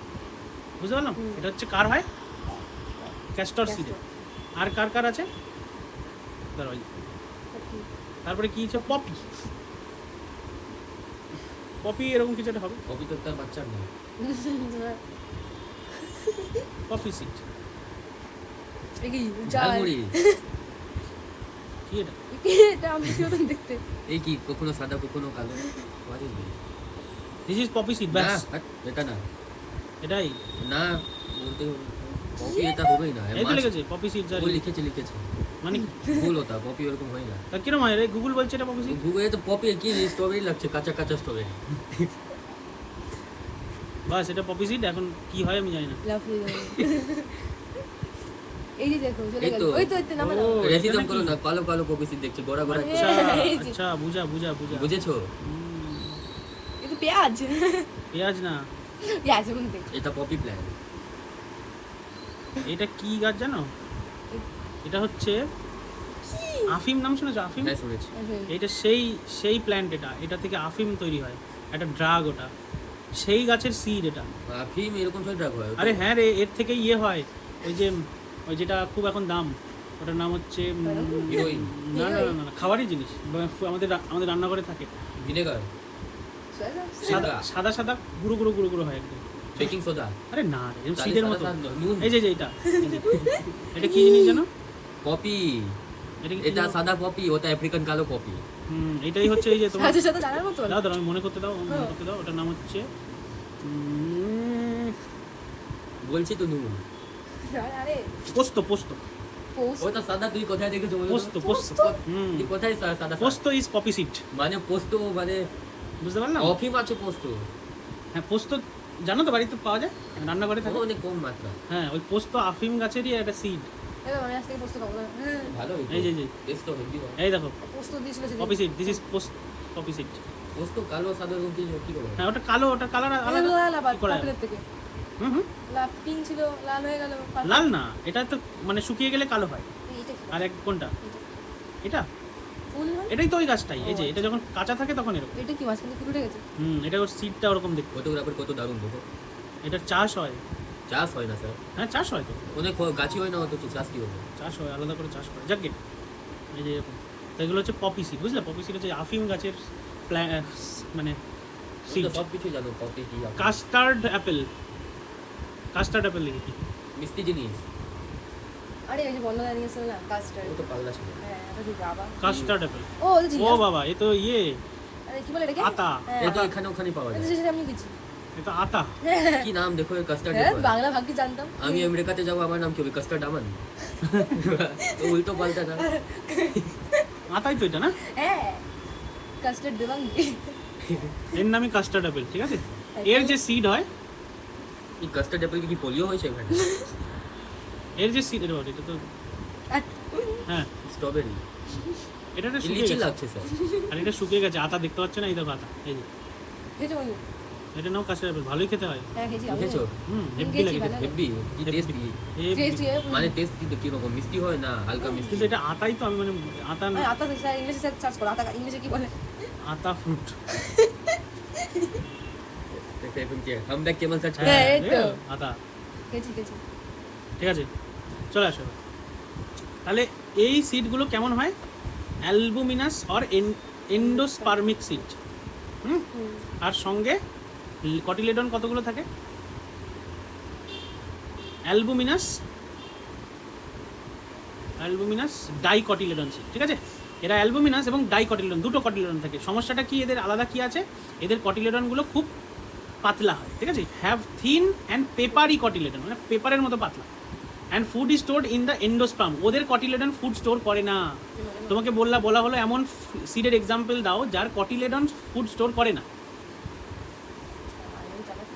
বুঝতে পারলাম? এটা হচ্ছে কার হয়, ক্যাস্টর সিডের। আর কার আছে, তারপরে কি হচ্ছে পপি, পপি এরকম কিছু একটা হবে, পপি তো তার বাচ্চার নাম, পপি সিড। কি ঝালমুড়ি, কি এটা, এটা আমি কি ওরকম দেখতে, এই কি কখনো সাদা কখনো কালো, দিস ইজ পপি সিড, ব্যাস। এটা না, এটাই না বলতে পপি এটা হবেই না, এই তো লিখেছে পপি সিড, লিখেছে মানে ভুল হতা পপি ওরকম হয় না তা কিরম হয় রে গুগল বলছে এটা পপি সিড গুগলে তো পপি কি স্ট্রবেরি লাগছে কাঁচা কাঁচা স্ট্রবেরি বাস এটা পপি সিড এখন কি হয় আমি জানি না লাফিয়ে যাবে। এই যে দেখো চলে এই গেল তো। ওই তো এতে নামা ও, রেসিপি এটা করো নাকি? না কালো কালো পপি সিড দেখছি গোড়া গোড়া আচ্ছা এই যে। আচ্ছা বুঝা বুঝা বুঝা বুঝেছো এই তো পেঁয়াজ পেঁয়াজ না পেঁয়াজ এখন দেখ এটা পপি প্ল্যান্ট এটা কি গাছ জানো এটা হচ্ছে আফিম নাম শুনেছো আফিম হ্যাঁ শুনেছি এটা সেই প্ল্যান্ট এটা থেকে আফিম তৈরি হয় একটা ড্রাগ ওটা সেই গাছের সিড এটা আফিম এরকম সব ড্রাগ হয় আরে হ্যাঁ রে এর থেকে ইয়ে হয় ওই যেটা খুব এখন দাম ওটার নাম হচ্ছে হিরোইন না না না না খাবারই জিনিস আমাদের রান্নাঘরে থাকে ভিনেগার সাদা সাদা সাদা গুঁড়ো গুঁড়ো গুঁড়ো গুঁড়ো হয় একদম বেকিং সোডা আরে না রে সিডের মতো নুন এই যে এটা এটা কি জিনিস জানো পপি এটা কি এটা সাদা পপি ওটা আফ্রিকান কালো পপি এটাই হচ্ছে এই যে তোমার সাথে সাথে জানার মতো দাও দাও আমি মনে করতে দাও ওটার নাম হচ্ছে বলছি তো নুন আরে পোস্ত পোস্ত পোস্ট ওটা সাদা তুই কোথায় দেখেছো বলো তো? পোস্ত পোস্ত তুই কোথায় সাদা পোস্ত ইজ পপি সিড মানে পোস্ত মানে বুঝতে পারলাম অফিম আছে পোস্ত হ্যাঁ পোস্ত জানো তো বাড়িতে পাওয়া যায় রান্নাঘরে থাকে অনেক কম মাত্রা হ্যাঁ ওই পোস্ত আফিম গাছেরই একটা সিড এবার আমি আজ থেকে পোস্ত খাবো না ভালো এই যে যে টেস্ট তো হেভি হয় এই দেখো পোস্ত দিয়েছিল poppy seed this is poppy seed পোস্ত কালো সাদা রকম কি করে হ্যাঁ ওটা কালো ওটা কালার আলাদা কি করা যাবে? পাপলের থেকে হুম লাল পিঙ্ক ছিল লাল হয়ে গেল লাল না এটা তো মানে শুকিয়ে গেলে কালো হয় এইটা কি আর এক কোনটা এটা ফুল হয় এটাই তো ওই গাছটাই এই যে এটা যখন কাঁচা থাকে তখন এরকম এটা কি মাঝখানে ফুল উঠে গেছে এটা ওর সিডটা ওরকম দেখতে ফটোগ্রাফার কত দারুণ দেখো এটার চাষ হয় চাষ হয় না স্যার হ্যাঁ চাষ হয় তো অনেক গাছই হয় না অত চাষ কি হবে চাষ হয় আলাদা করে চাষ করে যাকে এই যে এরকম তো এগুলো হচ্ছে পপি সিড বুঝলে পপি সিড হচ্ছে আফিম গাছের মানে সিড সব কিছু জানো পপি কি আপেল। কাস্টার্ড অ্যাপেল লিখে কি মিষ্টি জিনিস আরে ওই যে বন্ধ দাঁড়িয়ে গেছিল না কাস্টার্ড ও তো পাগলা ছিল হ্যাঁ এটা কি বাবা কাস্টার্ড অ্যাপেল ও ওই যে ও বাবা এ তো ইয়ে আরে কি বলে এটাকে আতা হ্যাঁ, এটা এখানে ওখানে পাওয়া যায় এটা সেটা আমি কিছু এ তো আতা কি নাম দেখো কাস্টার্ড হ্যাঁ বাংলা ভাগ্যে জানতাম আমি আমেরিকাতে যাবো আমার নাম কি হবে কাস্টার্ড আমান তো উল্টো পাল্টা না আতাই তো এটা না হ্যাঁ কাস্টার্ড দেবাঙ্গি এর নামই কাস্টার্ড অ্যাপেল ঠিক আছে এর যে সিড হয় এই কাস্টার্ড অ্যাপেল কি পোলিও হয়েছে এখানে এর যে সিড এটা তো হ্যাঁ স্ট্রবেরি এটা না শুকিয়ে লিচি গেছে লাগছে স্যার আর এটা শুকিয়ে গেছে আতা দেখতে পাচ্ছ না এই দেখো আতা এই যে খেয়েছো বন্ধু এটা নাও কাস্টার্ড অ্যাপেল ভালোই খেতে হয় হ্যাঁ খেয়েছি আমি দেখেছো হেভি খেয়েছি, লাগে ভালো। হেভি কি টেস্ট কি টেস্টি মানে টেস্ট কি কি রকম মিষ্টি হয় না হালকা মিষ্টি কিন্তু এটা আতাই তো আমি মানে আতা না আতা স্যার ইংলিশে সার্চ করো আতা ইংলিশে কি বলে আতা ফ্রুট এখন কি হামব্যাক কেমন সার্চ হ্যাঁ, এই তো। আতা খেয়েছি ঠিক আছে চলে আসো তাহলে এই সিডগুলো কেমন হয় অ্যালবুমিনাস অর এন্ডোস্পার্মিক সিড আর সঙ্গে কটিলেডন কতগুলো থাকে অ্যালবুমিনাস ডাইকটিলেডন সিড ঠিক আছে এরা অ্যালবুমিনাস এবং ডাইকটিলেডন দুটো কটিলেডন থাকে সমস্যাটা কি এদের আলাদা কি আছে এদের কটিলেডনগুলো খুব পাতলা হয় ঠিক আছে হ্যাভ থিন অ্যান্ড পেপারি কটিলেডন মানে পেপারের মতো পাতলা and food is stored in the endosperm ওদের কটিলেডন ফুড স্টোর করে না তোমাকে বলা হলো এমন সিডের এক্সাম্পল দাও যার কটিলেডন ফুড স্টোর করে না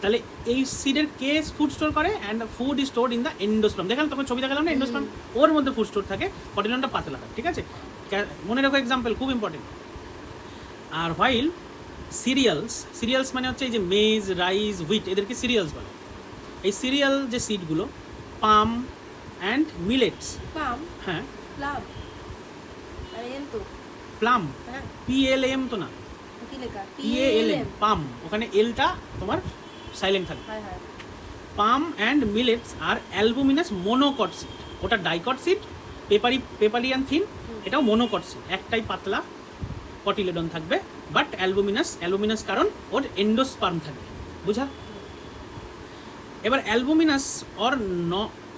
তাহলে এই সিডের কে ফুড স্টোর করে and food is stored in the endosperm দেখালাম তখন ছবি দেখালাম না এন্ডোস্পার্ম ওর মধ্যে ফুড স্টোর থাকে কটিলেডনটা পাতলা হয় ঠিক আছে মনে রাখো এক্সাম্পল খুব ইম্পর্টেন্ট আর হোয়াইল সিরিয়ালস মানে হচ্ছে এই যে মেজ রাইস হুইট এদেরকে সিরিয়ালস বলে এই সিরিয়াল যে সিডগুলো পাম অ্যান্ড মিলেটস পাম হ্যাঁ লাভ আরে এম তো প্লাম হ্যাঁ PLM তো না কি লেখা PALM পাম ওখানে এলটা তোমার সাইলেন্ট থাকবে হ্যাঁ হ্যাঁ palm and millets are albuminous monocot seed ওটা ডাইকট সিড পেপারিয়ান থিন এটাও মোনোকট সিড একটাই পাতলা কটিলেডন থাকবে বাট অ্যালবুমিনাস কারণ ওর এন্ডোস্পার্ম থাকবে বুঝা এবার অ্যালবুমিনাস অর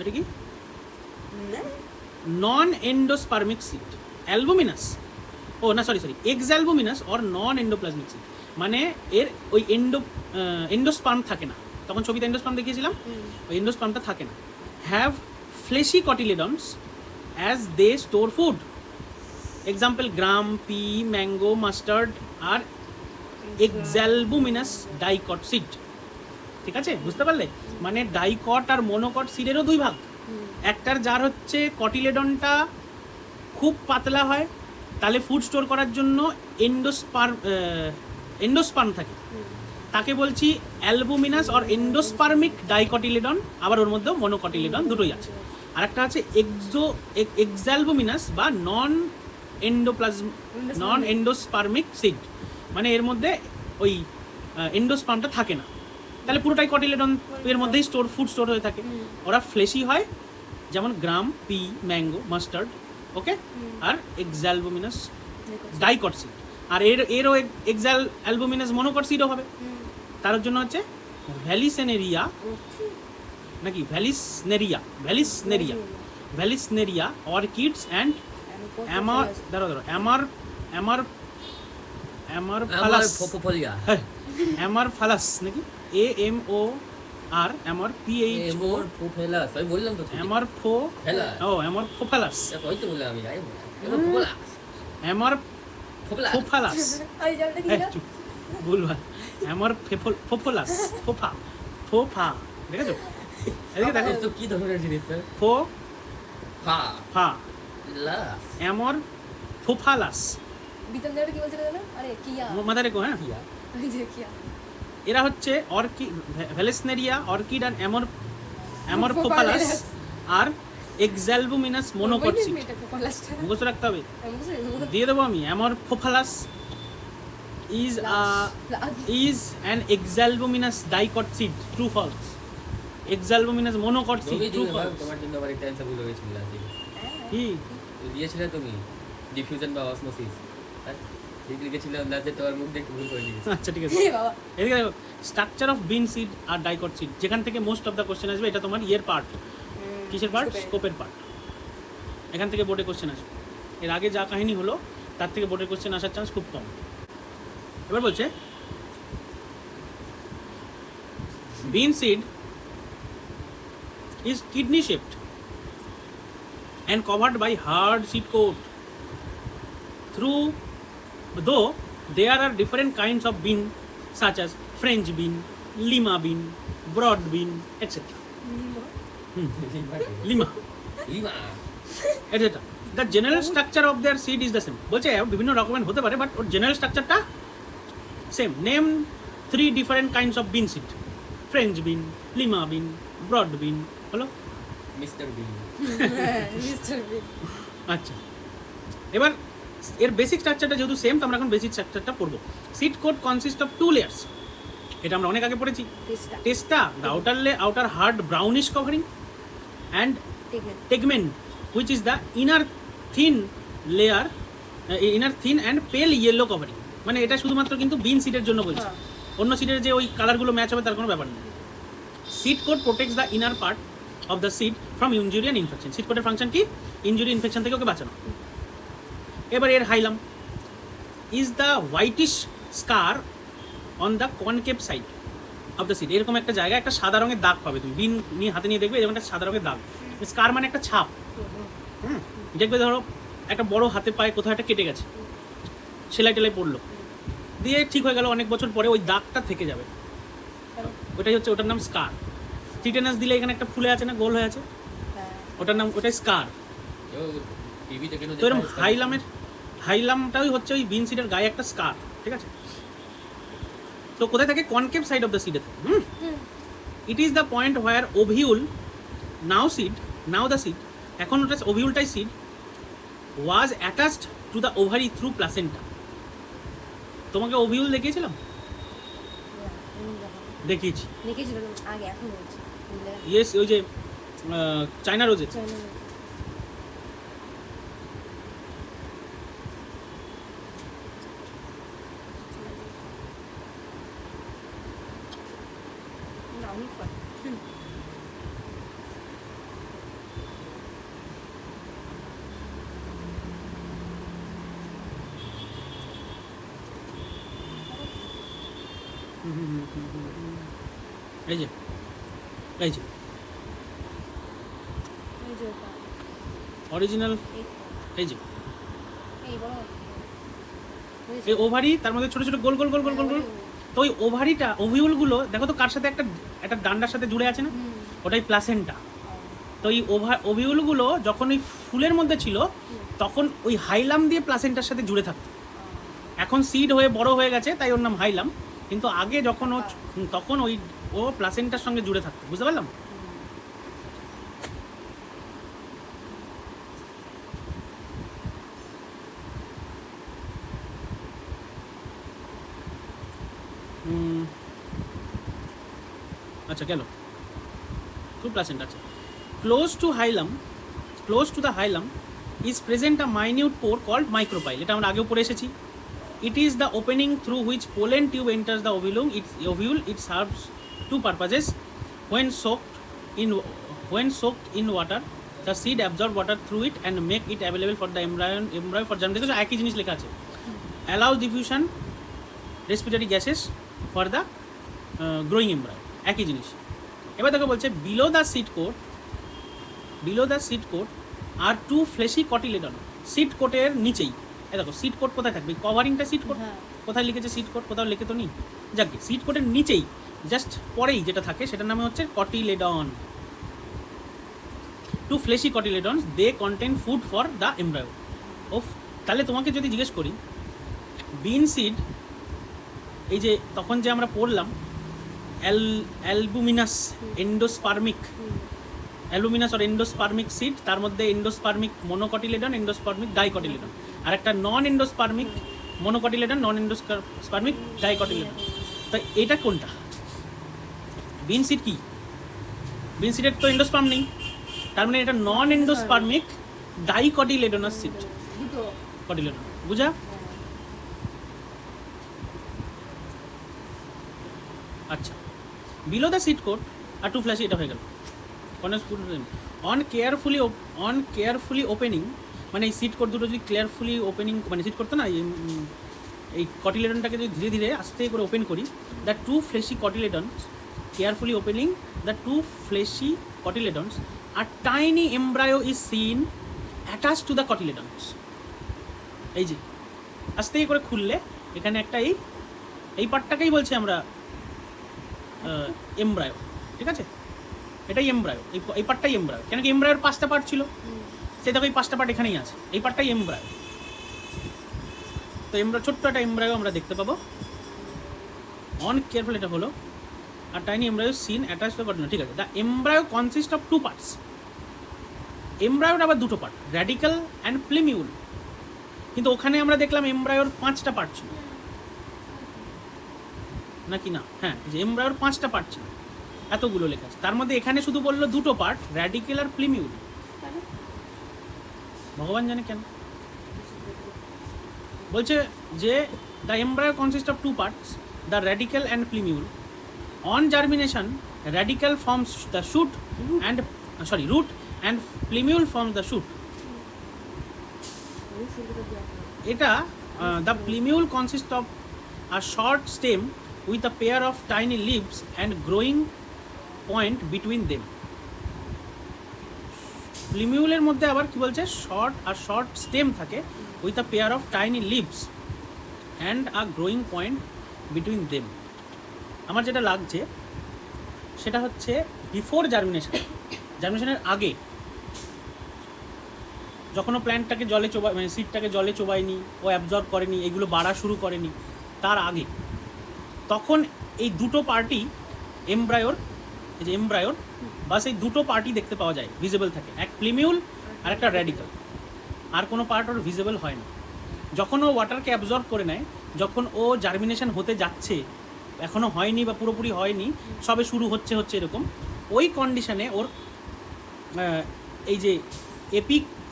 এটা কি নন এন্ডোস্পার্মিক সিড অ্যালবুমিনাস ও না sorry exalbuminous or non endoplasmic seed মানে এর ওই এন্ডোস্পার্ম থাকে না তখন ছবিতে এন্ডোস্পার্ম দেখিয়েছিলাম ওই এন্ডোস্পার্মটা থাকে না have fleshy cotyledons as they store food. Example, gram, pea, mango, mustard are exalbuminous dicot seed. ঠিক আছে, বুঝতে পারলে? মানে ডাইকট আর মনোকট সিডেরও দুই ভাগ। একটার যার হচ্ছে কটিলেডনটা খুব পাতলা হয়, তাহলে ফুড স্টোর করার জন্য এন্ডোস্পার্ম থাকে, তাকে বলছি অ্যালবুমিনাস অর এন্ডোস্পার্মিক ডাইকটিলেডন, আবার ওর মধ্যেও মনোকটিলেডন দুটোই আছে। আর একটা আছে এক্সালবুমিনাস বা নন এন্ডোস্পার্মিক সিড, মানে এর মধ্যে ওই এন্ডোস্পার্মটা থাকে না, তাহলে পুরোটাই কটিলেডন এর মধ্যেই ফুড স্টোর হয়ে থাকে। ওরা ফ্লেশি হয়, যেমন গ্রাম, পি, ম্যাঙ্গো, মাস্টার্ড, ওকে। আর এক্সালবুমিনাস ডাইকট সিড, আর এরও অ্যালবুমিনাস মনোকট সিডও হবে। তার জন্য হচ্ছে ভ্যালিসেনেরিয়া নাকি ভ্যালিসনেরিয়া অর্কিডস অ্যান্ড অ্যামারফালাস নাকি AMOR PH আমি বললাম তো অ্যামারফোফালাস ওই তো বললাম আমি অ্যামারফোফালাস ওই জলটা কি ছিল? ভুলভাল অ্যামারফোফালাস ফোফা দেখেছো? এদিকে দেখো তো কি ধরনের জিনিস স্যার? ফা লাস অ্যামারফোফালাস বিতন দেওয়াটা কি বলছিল জানো? আরে কিয়া, মাথা রেখো। হ্যাঁ, ওই যে কিয়া। এরা হচ্ছে ভ্যালিসনেরিয়া, অর্কিড আর অ্যামারফোফালাস আর এক্সালবুমিনাস মনোকট সিড। মুখস্থ রাখতে হবে, দিয়ে দেবো আমি। অ্যামারফোফালাস is an exalbuminous dicot seed, true false? Exalbuminous monocot seed, true false? তোমার জন্য আবার একটা অ্যানসার ভুল হয়ে গেছিল আজকে। কি দিয়েছিলে তুমি ডিফিউশন বা অসমোসিস, ঠিক লিখেছিলে আন্দাজে, তোমার মুখ দেখে ভুল করে দিয়েছি। আচ্ছা ঠিক আছে, বাবা এদিকে দেখো, স্ট্রাকচার অফ বিন সিড আর ডাইকট সিড, যেখান থেকে মোস্ট অফ দ্য কোশ্চেন আসবে। এটা তোমার ইয়ের পার্ট, কিসের পার্ট? স্কোপের পার্ট। এখান থেকে বোর্ডে কোশ্চেন আসবে। এর আগে যা কাহিনী হলো তার থেকে বোর্ডের কোশ্চেন আসার চান্স খুব কম। এবার বলছে bean seed is kidney shaped and covered by hard seed coat. Though there are different kinds of bean such as French bean, lima bean, broad bean, etc. Lima, etc. The general structure of their seed is the same. বলছে বিভিন্ন রকমের হতে পারে, but or general স্ট্রাকচারটা same. Name 3 different kinds of bean seed: French bean, lima bean, broad bean. হলো mister বিন। Mister বিন। আচ্ছা, এবার এর বেসিক স্ট্রাকচারটা যেহেতু সেম, তো আমরা এখন বেসিক স্ট্রাকচারটা পড়বো। Seed coat consist of 2 layers. এটা আমরা অনেক আগে পড়েছি। টেস্টা, the outer hard brownish covering, and tegmen, which is the inner thin layer, inner thin and pale yellow covering. মানে এটা শুধুমাত্র কিন্তু বিন সিডের জন্য বলছি, অন্য সিডের যে ওই কালারগুলো ম্যাচ হবে তার কোনো ব্যাপার নেই। Seed coat protects the inner part of the seed from injury and infection. Seed কোটের ফাংশন কি? ইনজুরি, ইনফেকশন থেকে ওকে বাঁচানো। এবার এর hilum is the whitish scar on the concave side of the seed. এরকম একটা জায়গায় একটা সাদা রঙের দাগ পাবে, তুমি বিন নিয়ে হাতে নিয়ে দেখবে এরকম একটা সাদা রঙের দাগ। স্কার মানে একটা ছাপ। দেখবে ধরো একটা বড় হাতে পায়ে কোথাও একটা কেটে গেছে, সেলাই টেলাই পড়লো, দিয়ে ঠিক হয়ে গেল, অনেক বছর পরে ওই দাগটা থেকে যাবে, ওটাই হচ্ছে, ওটার নাম স্কার। টিটেনাস দিলে এখানে একটা ফুলে আছে না, গোল হয়ে আছে, ওটার নাম, ওটাই স্কার। তো এরকম হাইলামটাই হচ্ছে ওই বিন সিডের গায়ে একটা স্কার, ঠিক আছে? তো কোথায় থাকে? কনকেভ সাইড অফ দ্য সিডে থাকে। It is the point where ovule, now the seed, এখন ওটা ওভিউলটাই seed, was attached to the ovary through placenta. তোমাকে ওভিউল দেখিয়েছিলাম? দেখিয়েছি। আগে, এখন বলছি। ইয়েস, ওই যে চায়না রোজে। এই যে অরিজিনাল এই তো, এই যে এই বড় এই ওভারি, তার মধ্যে ছোট ছোট গোল গোল গোল গোল গোল গোল। তো ওই ওভারিটা, ওভিউলগুলো দেখো তো কার সাথে একটা একটা ডান্ডার সাথে জুড়ে আছে না, ওটাই প্লাসেন্টা। তো এই ওভিউলগুলো যখন ওই ফুলের মধ্যে ছিল তখন ওই হাইলাম দিয়ে প্লাসেন্টার সাথে জুড়ে থাকতো। এখন সিড হয়ে বড় হয়ে গেছে তাই ওর নাম হাইলাম, কিন্তু আগে যখন ও তখন ওই ও প্লাসেন্টার সঙ্গে জুড়ে থাকতো, বুঝতে পারলাম? আচ্ছা গেল টু প্লাসেন্টা। আচ্ছা, close to hilum, close to the hilum is present a minute pore called micropyle. এটা আমরা আগেও পড়ে এসেছি। It is the opening through which pollen tube enters the ovule. It serves two purposes. When soaked in water, the seed absorb water through it and make it available for the embryo for germination. দেখো একই জিনিস লেখা আছে। Allows diffusion respiratory gases for the growing embryo, একই জিনিস। এবার দেখো বলছে below the seed coat are two fleshy cotyledon. Seed কোটের নিচেই, এই দেখো সিড কোট কোথায় থাকবে, কভারিংটা সিড কোট, হ্যাঁ। কোথায় লিখেছে সিড কোট, কোথাও লিখে তো নেই। যাক, সিড কোটের নিচেই জাস্ট পরেই যেটা থাকে সেটার নামে হচ্ছে cotyledon. Two fleshy cotyledons, they contain food for the embryo. তাহলে তোমাকে যদি জিজ্ঞেস করি বিন সিড, এই যে তখন যে আমরা পড়লাম অ্যালবুমিনাস এন্ডোস্পার্মিক, অ্যালুমিনাস আর এন্ডোস্পার্মিক সিড, তার মধ্যে এন্ডোস্পার্মিক মোনোকটিলেডন, এন্ডোস্পার্মিক ডাইকটিলেডন, আর একটা নন এন্ডোস্পার্মিক মোনোকটিলেডন, নন এন্ডোস্পার্মিক ডাইকটিলেডন। তাই এটা কোনটা? বিন সিড কি? বিন সিডের তো এন্ডোস্পার্ম নেই, তার মানে এটা নন এন্ডোস্পার্মিক ডাইকটিলেডনাস সিড, দুটো কটিলেডন। বুঝা? আচ্ছা, below the seed coat are two fleshy, এটা হয়ে গেল। অন কেয়ারফুলি ওপেনিং, মানে এই সিড কোট দুটো যদি কেয়ারফুলি ওপেনিং, মানে সিড করতো না, এই কটিলেডনটাকে যদি ধীরে ধীরে আস্তে করে ওপেন করি, the two fleshy cotyledons, carefully opening the two fleshy cotyledons, আর tiny embryo is seen attach to the cotyledons. এই যে আস্তে করে খুললে এখানে একটা এই পার্টটাকেই বলছি আমরা এমব্রায়ো, ঠিক আছে? এটাই এমব্রায়ো, এই পার্টটাই এমব্রায়ো। কেন কি এমব্রায়োর 5টা পার্ট ছিল, সে দেখো এই 5টা পার্ট এখানেই আছে, এই পার্টটাই এমব্রায়ো। তো ছোট্ট একটা এমব্রায়ো আমরা দেখতে পাবো। অন কেয়ারফুল, এটা হলো। আর tiny embryo seen attach to cotyledon, ঠিক আছে। The embryo consist of 2 parts. এমব্রায়োর আবার 2টো পার্ট, র্যাডিক্যাল অ্যান্ড প্লিমিউল। কিন্তু ওখানে আমরা দেখলাম এমব্রায়োর 5টা পার্ট ছিল, নাকি না? হ্যাঁ, যে এমব্রায়োর 5টা পার্ট ছিল, এতগুলো লেখা আছে। তার মধ্যে এখানে শুধু বললো 2টো পার্ট, র্যাডিক্যাল আর প্লিমিউল। ভগবান জানে কেন বলছে যে the embryo consist of 2 parts, the radicle and plumule. On germination, radicle forms the shoot and root and plumule forms the shoot. এটা the plumule consist of a short stem with a pair of tiny leaves and growing point between them. প্লিমিউলের মধ্যে আবার কি বলছে, short stem থাকে with a pair of tiny leaves and a growing point between them. আমার যেটা লাগছে সেটা হচ্ছে বিফোর জার্মিনেশনের আগে, যখন ও প্ল্যান্টটাকে জলে চোবায়, মানে সিডটাকে জলে চোবায়নি, ও অ্যাবজর্ব করেনি, এগুলো বাড়া শুরু করেনি, তার আগে, তখন এই 2টো পার্টি এমব্রায়োর, এই যে এমব্রায়োর বাস এই 2টো পার্টি দেখতে পাওয়া যায়, ভিজিবল থাকে, এক প্লিমিউল আর একটা র্যাডিক্যাল। আর কোনো পার্ট ওর ভিজিবল হয় না। যখন ও ওয়াটারকে অ্যাবজর্ব করে নেয়, যখন ও জার্মিনেশন হতে যাচ্ছে, এখনও হয়নি বা পুরোপুরি হয়নি, সবে শুরু হচ্ছে এরকম, ওই কন্ডিশনে ওর এই যে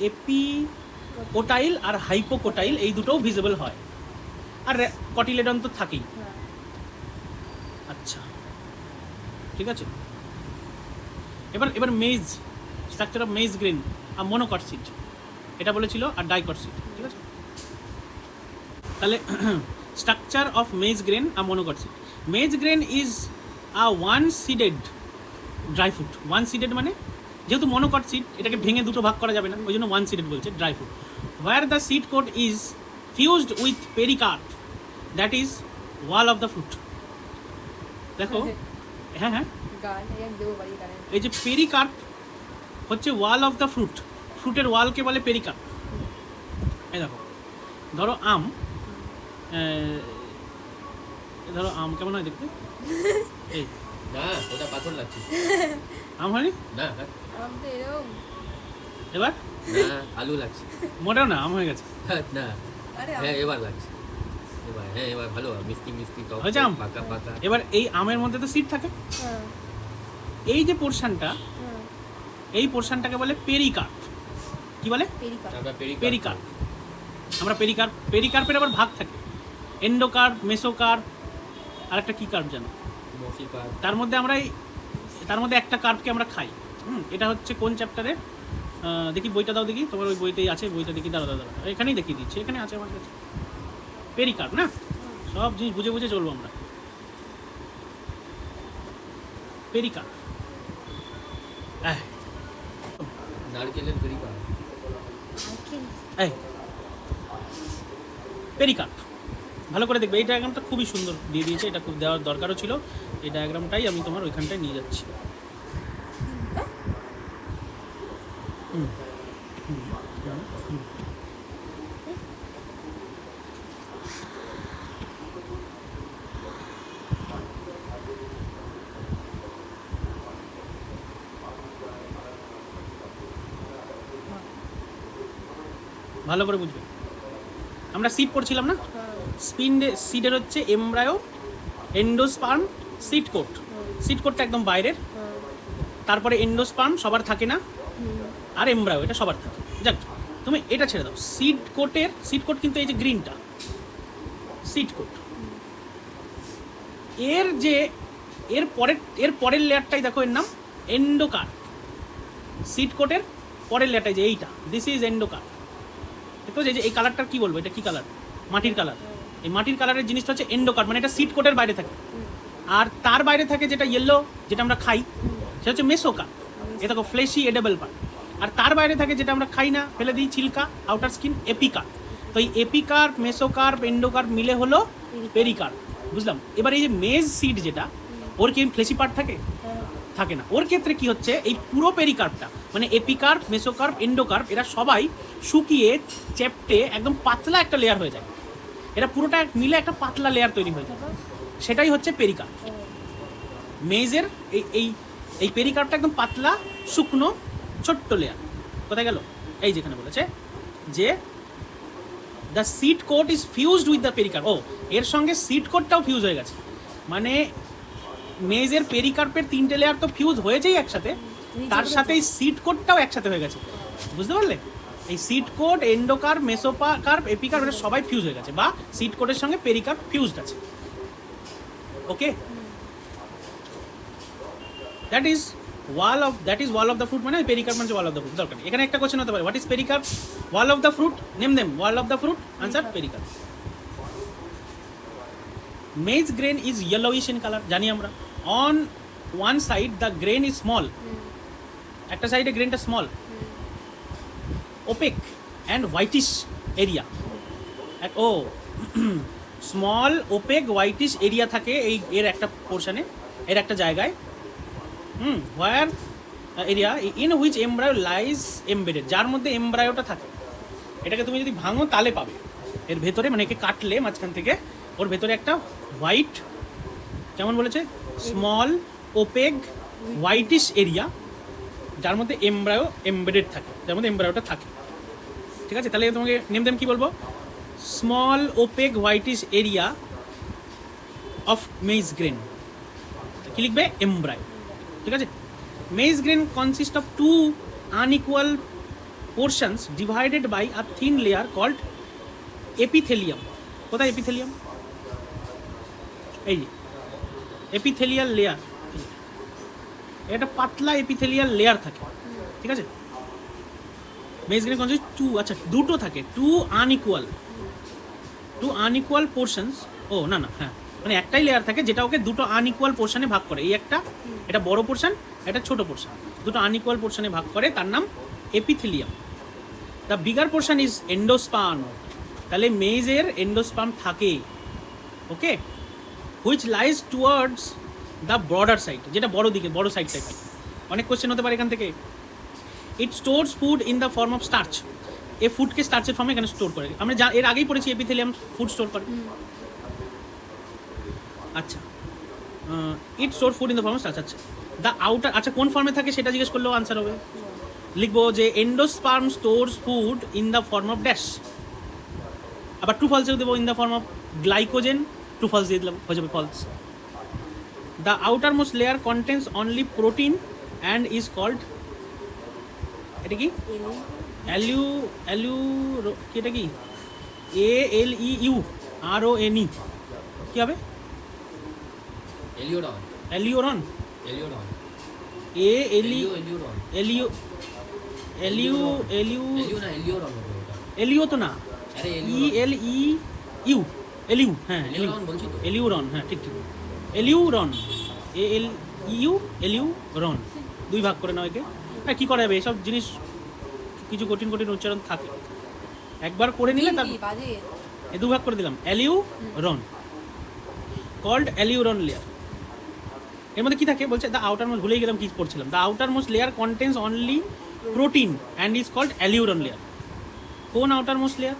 এপিকোটাইল আর হাইপোকোটাইল এই দুটোও ভিজিবল হয়, আর কটিলেডন তো থাকেই। আচ্ছা, ঠিক আছে। এবার maize, structure of maize grain আর মনোকট সিড, এটা বলেছিল, আর ডাইকট সিড, ঠিক আছে। তাহলে স্ট্রাকচার অফ মেজ গ্রেন আর monocot seed. Maize grain is a one seeded dry fruit. One seeded মানে যেহেতু মনোকট সিড, এটাকে ভেঙে দুটো ভাগ করা যাবে না, ওই জন্য ওয়ান সিডেড বলছে dry fruit. Where the seed coat is fused with pericarp, that is wall of the fruit. দেখো, হ্যাঁ হ্যাঁ, গান এই দেবো বাড়ি গানে। এই যে পেরিকার্প হচ্ছে ওয়াল অফ দ্য ফ্রুট, ফ্রুটের ওয়ালকে বলে পেরিকার্প। এই দেখো, ধরো আম, ধরো আম কেমন হয় দেখতে, এই না ওটা পাথর লাগছে। আম হয়নি, না না, আম তো এরকম। এবার না আলু লাগছে। মোটেও না, আম হয়ে গেছে। না আরে আম। হ্যাঁ এবার লাগছে, এবার হ্যাঁ এবার ভালো, মিষ্টি মিষ্টি টক হয়েছে আম? পাকা পাকা। এবার এই আমের মধ্যে তো সিড থাকে, হ্যাঁ এই যে পোর্শনটা, হ্যাঁ এই পোর্শনটাকে বলে পেরিকার্প। কি বলে? পেরিকা। আমরা পেরিকার্প। আমরা পেরিকার্পের আবার ভাগ থাকে, এন্ডোকার্প, মেসোকার্প, আর একটা কি কার্প জানো, মফিকা। তার মধ্যে একটা কার্পকে আমরা খাই। এটা হচ্ছে কোন চ্যাপ্টারে, দেখি বইটা দাও দেখি, তোমার ওই বইতেই আছে, বইটা দেখি, দাঁড়া, এখানেই দেখিয়ে দিচ্ছি, এখানে আছে আমার কাছে পেরিকার্প না। সব জিনিস বুঝে বুঝে চলবো আমরা। পেরিকার্প, নারকেলের পেরিকা। এই পেরিকার্প ভালো করে দেখবে। এই ডায়াগ্রামটা খুবই সুন্দর দিয়ে দিয়েছে, এটা খুব দেওয়ার দরকারও ছিল। এই ডায়াগ্রামটাই আমি তোমার ওইখানটায় নিয়ে যাচ্ছি। ভালো করে বুঝবে। আমরা সিড পড়ছিলাম না, সিডের হচ্ছে embryo, endosperm, seed coat. Seed কোটটা একদম বাইরের, তারপরে এন্ডোস্পার্ম সবার থাকে না, আর এমব্রায়ো এটা সবার থাকে। যাক, তুমি এটা ছেড়ে দাও। সিড কোট কিন্তু এই যে গ্রিনটা সিড কোট, এর পরের লেয়ারটাই দেখো, এর নাম এন্ডোকার্প। সিড কোটের পরের লেয়ারটাই যে এইটা, দিস ইজ এন্ডোকার্প। দেখো যে এই কালারটা কি বলবো, এটা কি কালার? মাটির কালার। এই মাটির কালারের জিনিসটা হচ্ছে এন্ডোকার্প, মানে এটা সিড কোটের বাইরে থাকে। আর তার বাইরে থাকে যেটা ইয়েলো, যেটা আমরা খাই, সেটা হচ্ছে মেসোকার্প। এটা দেখো ফ্লেশি এডেবল পার্ট। আর তার বাইরে থাকে যেটা আমরা খাই না, ফেলে দিই, ছিলকা, আউটার স্কিন, এপিকার্প। তো এই এপিকার্প, মেসোকার্প, এন্ডোকার্প মিলে হলো পেরিকার্প। বুঝলাম? এবার এই যে মেজ সিড যেটা, ওর কি ফ্লেশি পার্ট থাকে? থাকে না। ওর ক্ষেত্রে কি হচ্ছে, এই পুরো পেরিকার্পটা মানে এপিকার্প, মেসোকার্প, এন্ডোকার্প, এরা সবাই শুকিয়ে চেপটে একদম পাতলা একটা লেয়ার হয়ে যায়। এরা পুরোটা মিলে একটা পাতলা লেয়ার তৈরি হয়ে যায়, সেটাই হচ্ছে পেরিকার্প। মেজের এই পেরিকার্পটা একদম পাতলা, শুকনো, ছোট্ট লেয়ার। কোথায় গেল? এই যেখানে বলেছে যে the seed coat is fused with the pericarp. ও, এর সঙ্গে সিড কোটটাও ফিউজ হয়ে গেছে, মানে মেজের পেরিকার্পের 3টে লেয়ার তো ফিউজ হয়েছেই একসাথে, তার সাথে এই সিড কোটটাও একসাথে হয়ে গেছে। বুঝতে পারলে? এই সিড কোট, এন্ডোকার্প, মেসোকার্প, এপিকার্প, এটা সবাই ফিউজ হয়ে গেছে, বা সিড কোটের সঙ্গে পেরিকার্প ফিউজড আছে। Okay, that is wall of the fruit, মানে পেরিকার্প মানে ওয়াল অফ দ্য ফ্রুট। দরকার এখানে একটা কোশ্চেন হতে পারে, what is pericarp? Wall of the fruit, name them. Wall of the fruit, answer pericarp. Maize grain is yellowish in colour, জানি আমরা। On one side the grain is small, একটা সাইডে গ্রেনটা small, opaque and whitish area. ও, small opaque whitish area থাকে এর একটা পোর্শনে, এর একটা জায়গায়। Where area in which embryo lies embedded, যার মধ্যে এমব্রায়োটা থাকে। এটাকে তুমি যদি ভাঙো তাহলে পাবে এর ভেতরে, মানে একে কাটলে মাঝখান থেকে ওর ভেতরে একটা হোয়াইট, কেমন বলেছে, স্মল ওপেক হোয়াইটিশ এরিয়া, যার মধ্যে এমব্রায়ো এমবেডেড থাকে, যার মধ্যে এমব্রায়োটা থাকে। ঠিক আছে, তাহলে তোমাকে নেম দেম কি বলবো? Small opaque whitish area of maize grain, কি লিখবে? এমব্রায়ো। ঠিক আছে, maize grain consist of 2 unequal portions divided by a thin layer called epithelium. কোথায় এপিথেলিয়াম? এই যে এপিথেলিয়াল লেয়ার, এটা পাতলা এপিথেলিয়াল লেয়ার থাকে। ঠিক আছে, মেজ গ্রেন কনসিস্ট দুটো থাকে, 2 unequal portions। ও না, হ্যাঁ, মানে একটাই লেয়ার থাকে যেটা ওকে দুটো আনইকুয়াল পোর্শনে ভাগ করে, এই একটা, এটা বড় পোর্শন, এটা ছোট পোর্শন, দুটো আনইকুয়াল পোর্শনে ভাগ করে, তার নাম epithelium. The bigger portion is endosperm, তাহলে মেজের এন্ডোস্পার্ম থাকে, okay, which lies towards the broader side, যেটা বড় দিকে, বড় সাইডটাই থাকে। অনেক কোশ্চেন হতে পারে এখান থেকে। It stores food in the form of starch, এ ফুডকে স্টার্চের ফর্মে এখানে স্টোর করে। আমরা এর আগেই পড়েছি এপিথেলিয়াম ফুড স্টোর করে। আচ্ছা, it store food in the form of starch. আচ্ছা, দ্য আউটার, আচ্ছা কোন ফর্মে থাকে সেটা জিজ্ঞেস করলেও আনসার হবে। লিখবো যে endosperm stores food in the form of dash, আবার ট্রু ফলসেও দেবো in the form of glycogen, true false দিয়ে দিলাম, হয়ে যাবে false. The outer most layer contains only protein and is called, এটা কি কি, এটা কি ALEURONE, কি হবে? এলিওরন, এলিওরন, এলিওরন, এলিও এলিও এলিও না, এলিওরন হবে ওটা। এলিও তো না, আরে ELEU, এলিউ, হ্যাঁ এলিওরন বলছি তো। এলিউরন, হ্যাঁ ঠিক ঠিক, এলিউরন, ALEU, এলিউরন, দুই ভাগ করে নাও একে। হ্যাঁ, কী করা যাবে, এসব জিনিস কিছু কঠিন কঠিন উচ্চারণ থাকে, একবার করে নিলে তার কি বাজে। এ দু ভাগ করে দিলাম, এলিউরন, কল্ড এলিউরন লেয়ার। এর মধ্যে কি থাকে বলছে, দ্য আউটার মোস্ট, ভুলেই গেলাম কি পড়ছিলাম, the outer most layer contains only protein and is called aleurone layer. কোন outer most layer?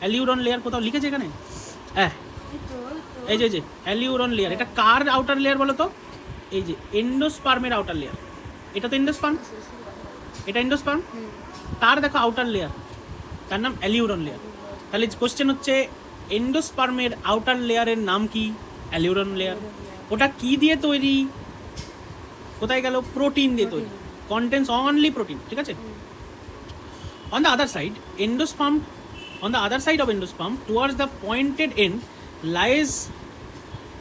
Aleurone layer কোথাও লিখেছে এখানে? হ্যাঁ, এই যে এলিউরন লেয়ার, এটা কার আউটার লেয়ার বলো তো? এই যে এন্ডোস্পার্মের আউটার লেয়ার, এটা তো এন্ডোস্পার্ম, এটা এন্ডোস্পার্ম, তার দেখো আউটার লেয়ার, তার নাম এলিউরন লেয়ার। তাহলে কোশ্চেন হচ্ছে এন্ডোস্পার্মের আউটার লেয়ারের নাম কি? এলিউরন লেয়ার। ওটা কি দিয়ে তৈরি? কোথায় গেল? প্রোটিন দিয়ে তৈরি, কন্টেন্স অনলি প্রোটিন, ঠিক আছে। On the other side endosperm, on the other side of endosperm towards the pointed end lies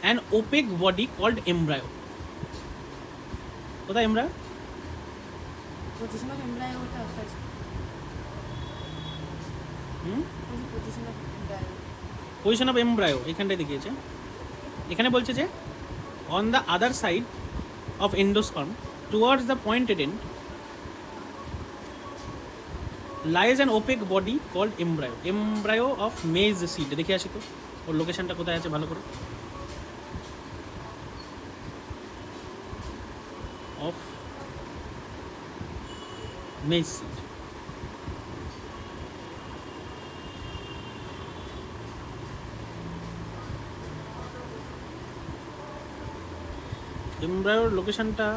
an opaque body called embryo. কোথায় embryo? পজিশন অফ এমব্রায়ো ওটা আছে। Position of embryo, position of embryo এখানটায় দেখিয়েছে। এখানে বলছে যে on the other side of endosperm towards the pointed end lies an opaque body called embryo. Embryo of maize seed, দেখে আসি তো ওর লোকেশনটা কোথায় আছে ভালো করে। of maize seed, এমব্রায়োর লোকেশনটা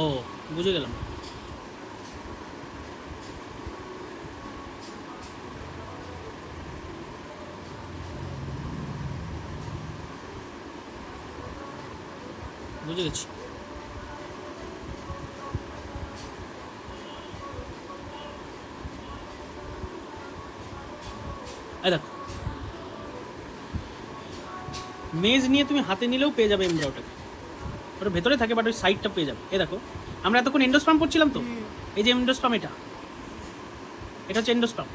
ও বুঝে গেলাম। বুঝে গেছি। এই দেখো, মেজ নিয়ে তুমি হাতে নিলেও পেয়ে যাবে এমব্রায়োটাকে, ওটা ভেতরে থাকে বাট ওই সাইডটা পেয়ে যাবে। এই দেখো, আমরা এতক্ষণ এন্ডোস্পার্ম পড়ছিলাম তো, এই যে এন্ডোস্পার্ম, এটা হচ্ছে এন্ডোস্পার্ম।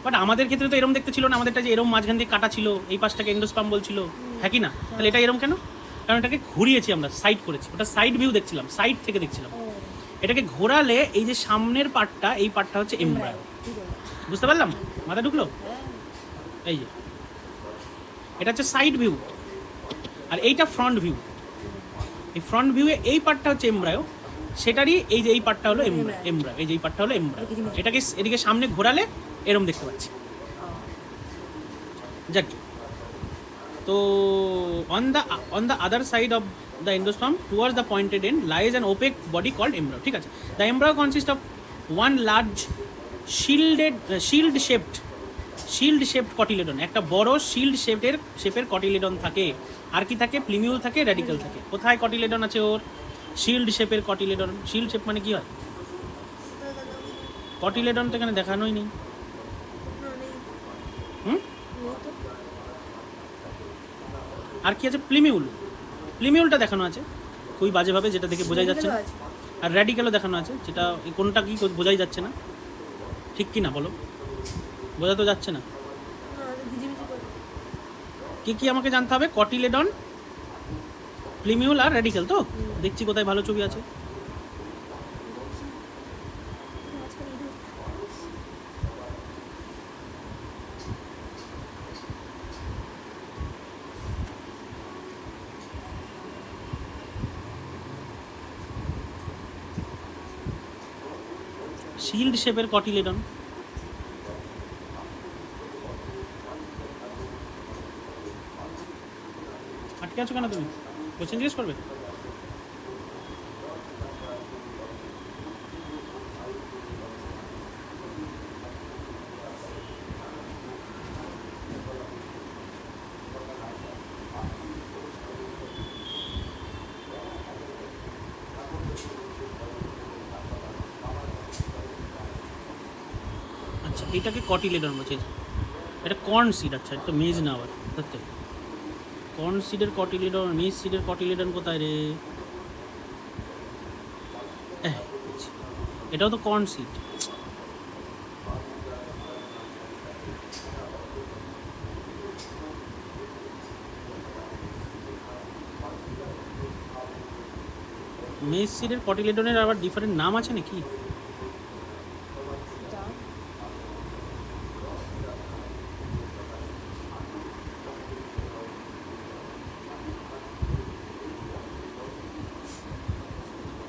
বাট আমাদের ক্ষেত্রে তো এরম দেখতে ছিল না, আমাদেরটা যে এরম মাঝখান দিয়ে কাটা ছিল, এই পাশটাকে এন্ডোস্পার্ম বলছিল, হ্যাঁ কি না? তাহলে এটা এরম কেন? কারণ এটাকে ঘুরিয়েছি আমরা, সাইড করেছি, ওটা সাইড ভিউ দেখছিলাম, সাইড থেকে দেখছিলাম। এটাকে ঘোরালে এই যে সামনের পার্টটা, এই পার্টটা হচ্ছে এমব্রায়ো। বুঝতে পারলাম? মাথা ঢুকলো? এই যে এটা হচ্ছে সাইড ভিউ, আর এইটা ফ্রন্ট ভিউ। এই ফ্রন্ট ভিউয়ে এই পার্টটা হচ্ছে এমব্রায়ো, সেটারই এই যে এই পার্টটা হলো এমব্রায়ো, এই যে এই পার্টটা হলো এমব্রায়ো। এটাকে এদিকে সামনে ঘোরালে এরম দেখতে পাচ্ছি। যাক, তো on the other side of the endosperm towards the pointed end lies an opaque body called embryo, ঠিক আছে। The embryo consists of one large shield shaped cotyledon, একটা বড় শিল্ড শেপের কটিলেডন থাকে। আর কি থাকে? প্লিমিউল থাকে, রেডিকেল থাকে। কোথায় কটিলেডন আছে ওর? শিল্ড শেপের কটিলেডন। শিল্ড শেপ মানে কি হয়? কটিলেডন তো এখানে দেখানোই নেই। আর কি আছে? প্লিমিউল, প্লিমিউলটা দেখানো আছে। খুবই বাজেভাবে, যেটা দেখে বোঝাই যাচ্ছে না। Radical আছে। আর র্যাডিক্যালও দেখানো আছে, যেটা কোনটা কি বোঝাই যাচ্ছে না। ঠিক কি না বলো, বোঝা তো যাচ্ছে না। না, ভিজিভিজি করে। কি কি আমাকে জানতে হবে? কটিলেডন, প্লিমিউল আর র্যাডিক্যাল। তো দেখছি কোথায় ভালো ছবি আছে। মাঝখানে ইঁদুর। শিল্ড শেপের কটিলেডন। আটকে আছো কেন তুমি? কোশ্চেন জিজ্ঞেস করবে? আচ্ছা, এটাকে কটিলেডন বলছে। এটা কর্ন সিড। আচ্ছা, এটা তো মেজ না আবার, ধরতে কর্ন সিডের কটিলেডন, মেজ সিডের কটিলেডন কোথায় রে? এটাও তো কর্ন সিড। মেজ সিডের কটিলেডনের আবার ডিফারেন্ট নাম আছে নাকি? ডাব।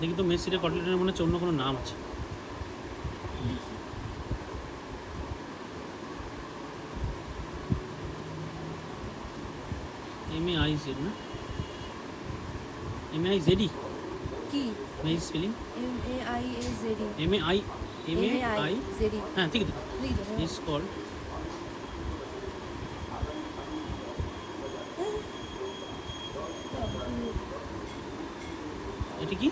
দেখি তো, মেজ সিডের কটিলেডনের মনে হচ্ছে অন্য কোনো নাম আছে। MAIZ না? MAIZD কি? মেজ স্পেলিং MAIAZD। MAI MAIZD। হ্যাঁ, ঠিক আছে। লিখে দাও। ইজ কল্ড, এটা কি?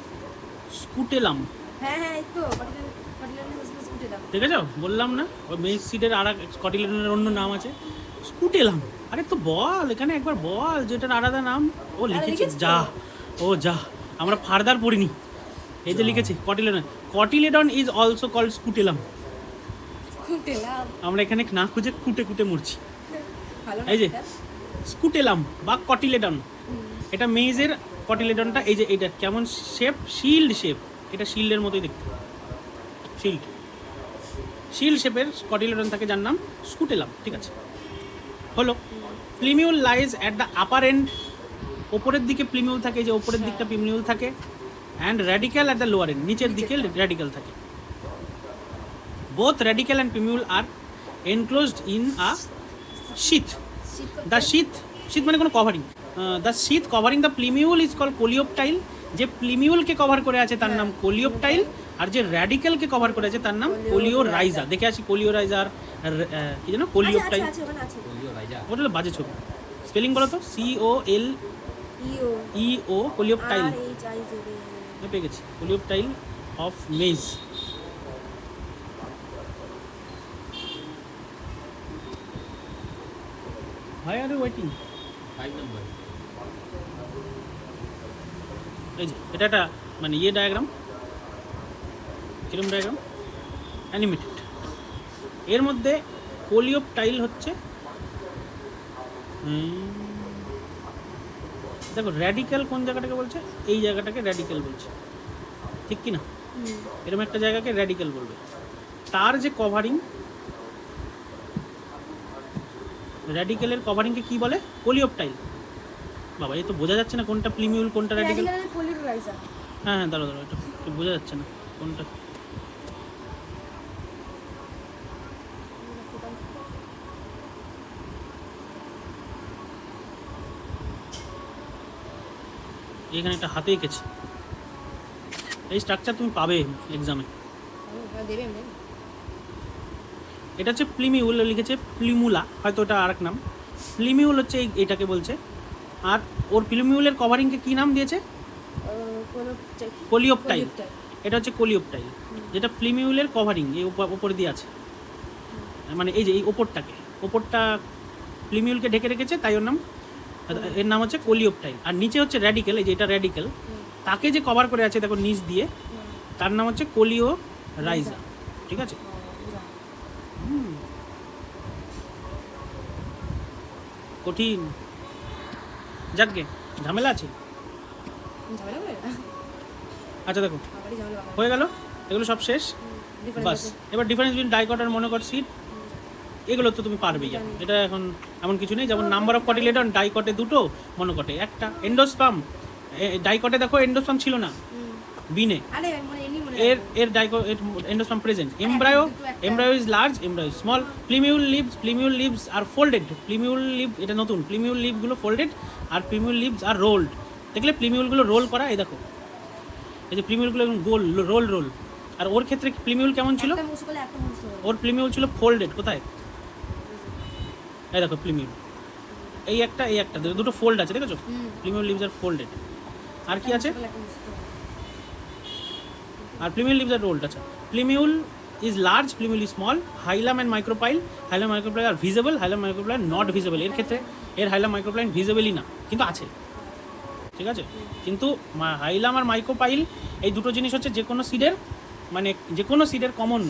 স্কুটেলাম। হ্যাঁ হ্যাঁ, এই তো পার্টিকুলার স্কুটে দাও। ঠিক আছে, বললাম না ওই মেজ সিডের আর কটিলেডনের অন্য নাম আছে, স্কুটেলাম। আরে তো বল, এখানে একবার বল যেটার আলাদা নাম। ও লিখেছে, লিখেছে তো। যা ও যা, আমরা ফার্দার পড়িনি। এই যে লিখেছে cotyledon, cotyledon is also called scutellum. Scutellum. আমরা এখানে না খুঁজে কুটে কুটে মরছি। ভালো এই যে নামটা। স্কুটেলাম বা কটিলেডন, এটা মেজের কটিলেডনটা। এই যে এটা কেমন শেপ, শিল্ড শেপ, এটা শিল্ডের মতোই দেখতে। শিল্ড শিল্ড শেপের কটিলেডন থাকে, যার নাম স্কুটেলাম। ঠিক আছে, হলো। Plumule lies at the upper end, ওপরের দিকে প্লিমিউল থাকে, এই যে ওপরের দিকটা প্লিমিউল থাকে। And radicle at the lower end, নিচের দিকে র্যাডিক্যাল থাকে। Both radicle and plumule are enclosed in a sheath. The sheath, sheath মানে কোনো covering. The sheath covering the plumule is call coleoptile. যে প্লিমিউলকে কভার করে আছে তার নাম কোলিওপটাইল, আর যে র্যাডিক্যালকে কভার করে আছে তার নাম কোলিওরাইজা। দেখে আসি কোলিওরাইজার কি যেন, কোলিওপটাইল। আছে ওখানে আছে। ওটা হলো বাজে ছবি। স্পেলিং বলো তো, COLEO, কোলিওপটাইল। RHIZA। পেয়ে গেছি, coleoptile of maize. Why are you waiting? 5 নম্বর। এই যে এটা একটা মানে ইয়ে ডায়াগ্রাম, কিরম ডায়াগ্রাম, অ্যানিমেটেড। এর মধ্যে কোলিওপটাইল হচ্ছে, দেখো র্যাডিক্যাল কোন জায়গাটাকে বলছে, এই জায়গাটাকে র্যাডিক্যাল বলছে, ঠিক কি না? এরকম একটা জায়গাকে র্যাডিক্যাল বলবে। তার যে কভারিং, র্যাডিক্যালের কভারিংকে কি বলে? কোলিওপটাইল। বাবা, এই তো বোঝা যাচ্ছে না কোনটা প্লিমিউল কোনটা র্যাডিক্যাল। র্যাডিক্যাল কোলিওরাইজা। হ্যাঁ হ্যাঁ, দাঁড়াও দাঁড়াও, এটা বোঝা যাচ্ছে না কোনটা। এখানে একটা হাতে এঁকেছে, এই স্ট্রাকচার তুমি পাবে এক্সামে। হ্যাঁ দেবে এমনি। এটা হচ্ছে প্লিমিউল, লিখেছে প্লিমুলা, হয়তো ওটা আরেক নাম। প্লিমিউল হচ্ছে এটাকে বলছে। আর ওর প্লিমিউলের কভারিংকে কি নাম দিয়েছে? কোলিওপটাইল। এটা হচ্ছে কোলিওপটাইল, যেটা প্লিমিউলের কভারিং এই ওপরে দিয়ে আছে, মানে এই যে এই ওপরটা প্লিমিউলকে ঢেকে রেখেছে, তাই ওর নাম, এর নাম হচ্ছে কোলিওপটাইল। আর নিচে হচ্ছে র্যাডিক্যাল, এই যে এটা র্যাডিক্যাল, তাকে যে কভার করে আছে দেখো নিচ দিয়ে, তার নাম হচ্ছে কোলিও রাইজা, ঠিক আছে? কঠিন, যাকগে ঝামেলা আছে। ঝামেলা করে আচ্ছা দেখো আবারই ঝামেলা বাঁকা। হয়ে গেল, এগুলো সব শেষ। Difference বাস আছে। এবার ডিফারেন্স বিটুইন ডাইকট আর মনোকট সিড, এগুলো তো তুমি পারবেই এখন, এটা এখন এমন কিছু নেই। যেমন নাম্বার অফ কটিলেডন, ডাইকটে দুটো, মনোকটে একটা। এন্ডোস্পাম, ডাইকটে দেখো এন্ডোস্পাম ছিল না বিনে, আরে মানে এমনি মনে এর রাখবো। এর ডাইকো এন্ডোস্পাম প্রেজেন্ট। এমব্রায়ো, দুটো একটা। Embryo is large, embryo is small. Plumule leaves are folded, plumule leave এটা নতুন, প্লিমিউল লিভগুলো ফোল্ডেড আর প্লিমিউল লিভস আর রোলড। দেখলে প্লিমিউলগুলো রোল করা, এই দেখো এই যে প্লিমিউলগুলো গোল রোল রোল। আর ওর ক্ষেত্রে প্লিমিউল কেমন ছিল? একটা মুছে করলে একটা মুছে হবে। ওর প্লিমিউল ছিল ফোল্ডেড, কোথায় এই দেখো প্লিমিউল, এই একটা এই একটা, দুটো ফোল্ড আছে দেখেছো? প্লিমিউল লিভস আর ফোল্ডেড। আর কি আছে? মুছে করলে একটা মুছতে হবে। আর প্লিমিউল লিভস আর রোল্ড। আচ্ছা, plumule is large, plumule is small. Hilum and micropyle, hilum micropyle are visible, hilum micropyle not visible. এর ক্ষেত্রে এর হাইলাম মাইক্রোপাইল ভিজিবলই না, কিন্তু আছে, ঠিক আছে? কিন্তু হাইলাম আর মাইক্রোপাইল এই দুটো জিনিস হচ্ছে যে কোনো সিডের, মানে যে কোনো সিডের কমন,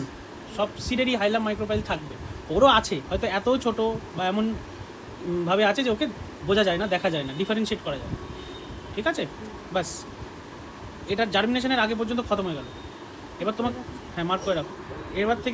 সব সিডেরই হাইলাম মাইক্রোপাইল থাকবে। ওরও আছে, হয়তো এত ছোট বা এমন ভাবে আছে যে ওকে বোঝা যায় না, দেখা যায় না, ডিফারেন্সিয়েট করা যায় না, ঠিক আছে? বাস এটা জার্মিনেশনের আগে পর্যন্ত খতম হয়ে গেল। এবার তোমার, হ্যাঁ মার্ক করে রাখো, এবার থেকে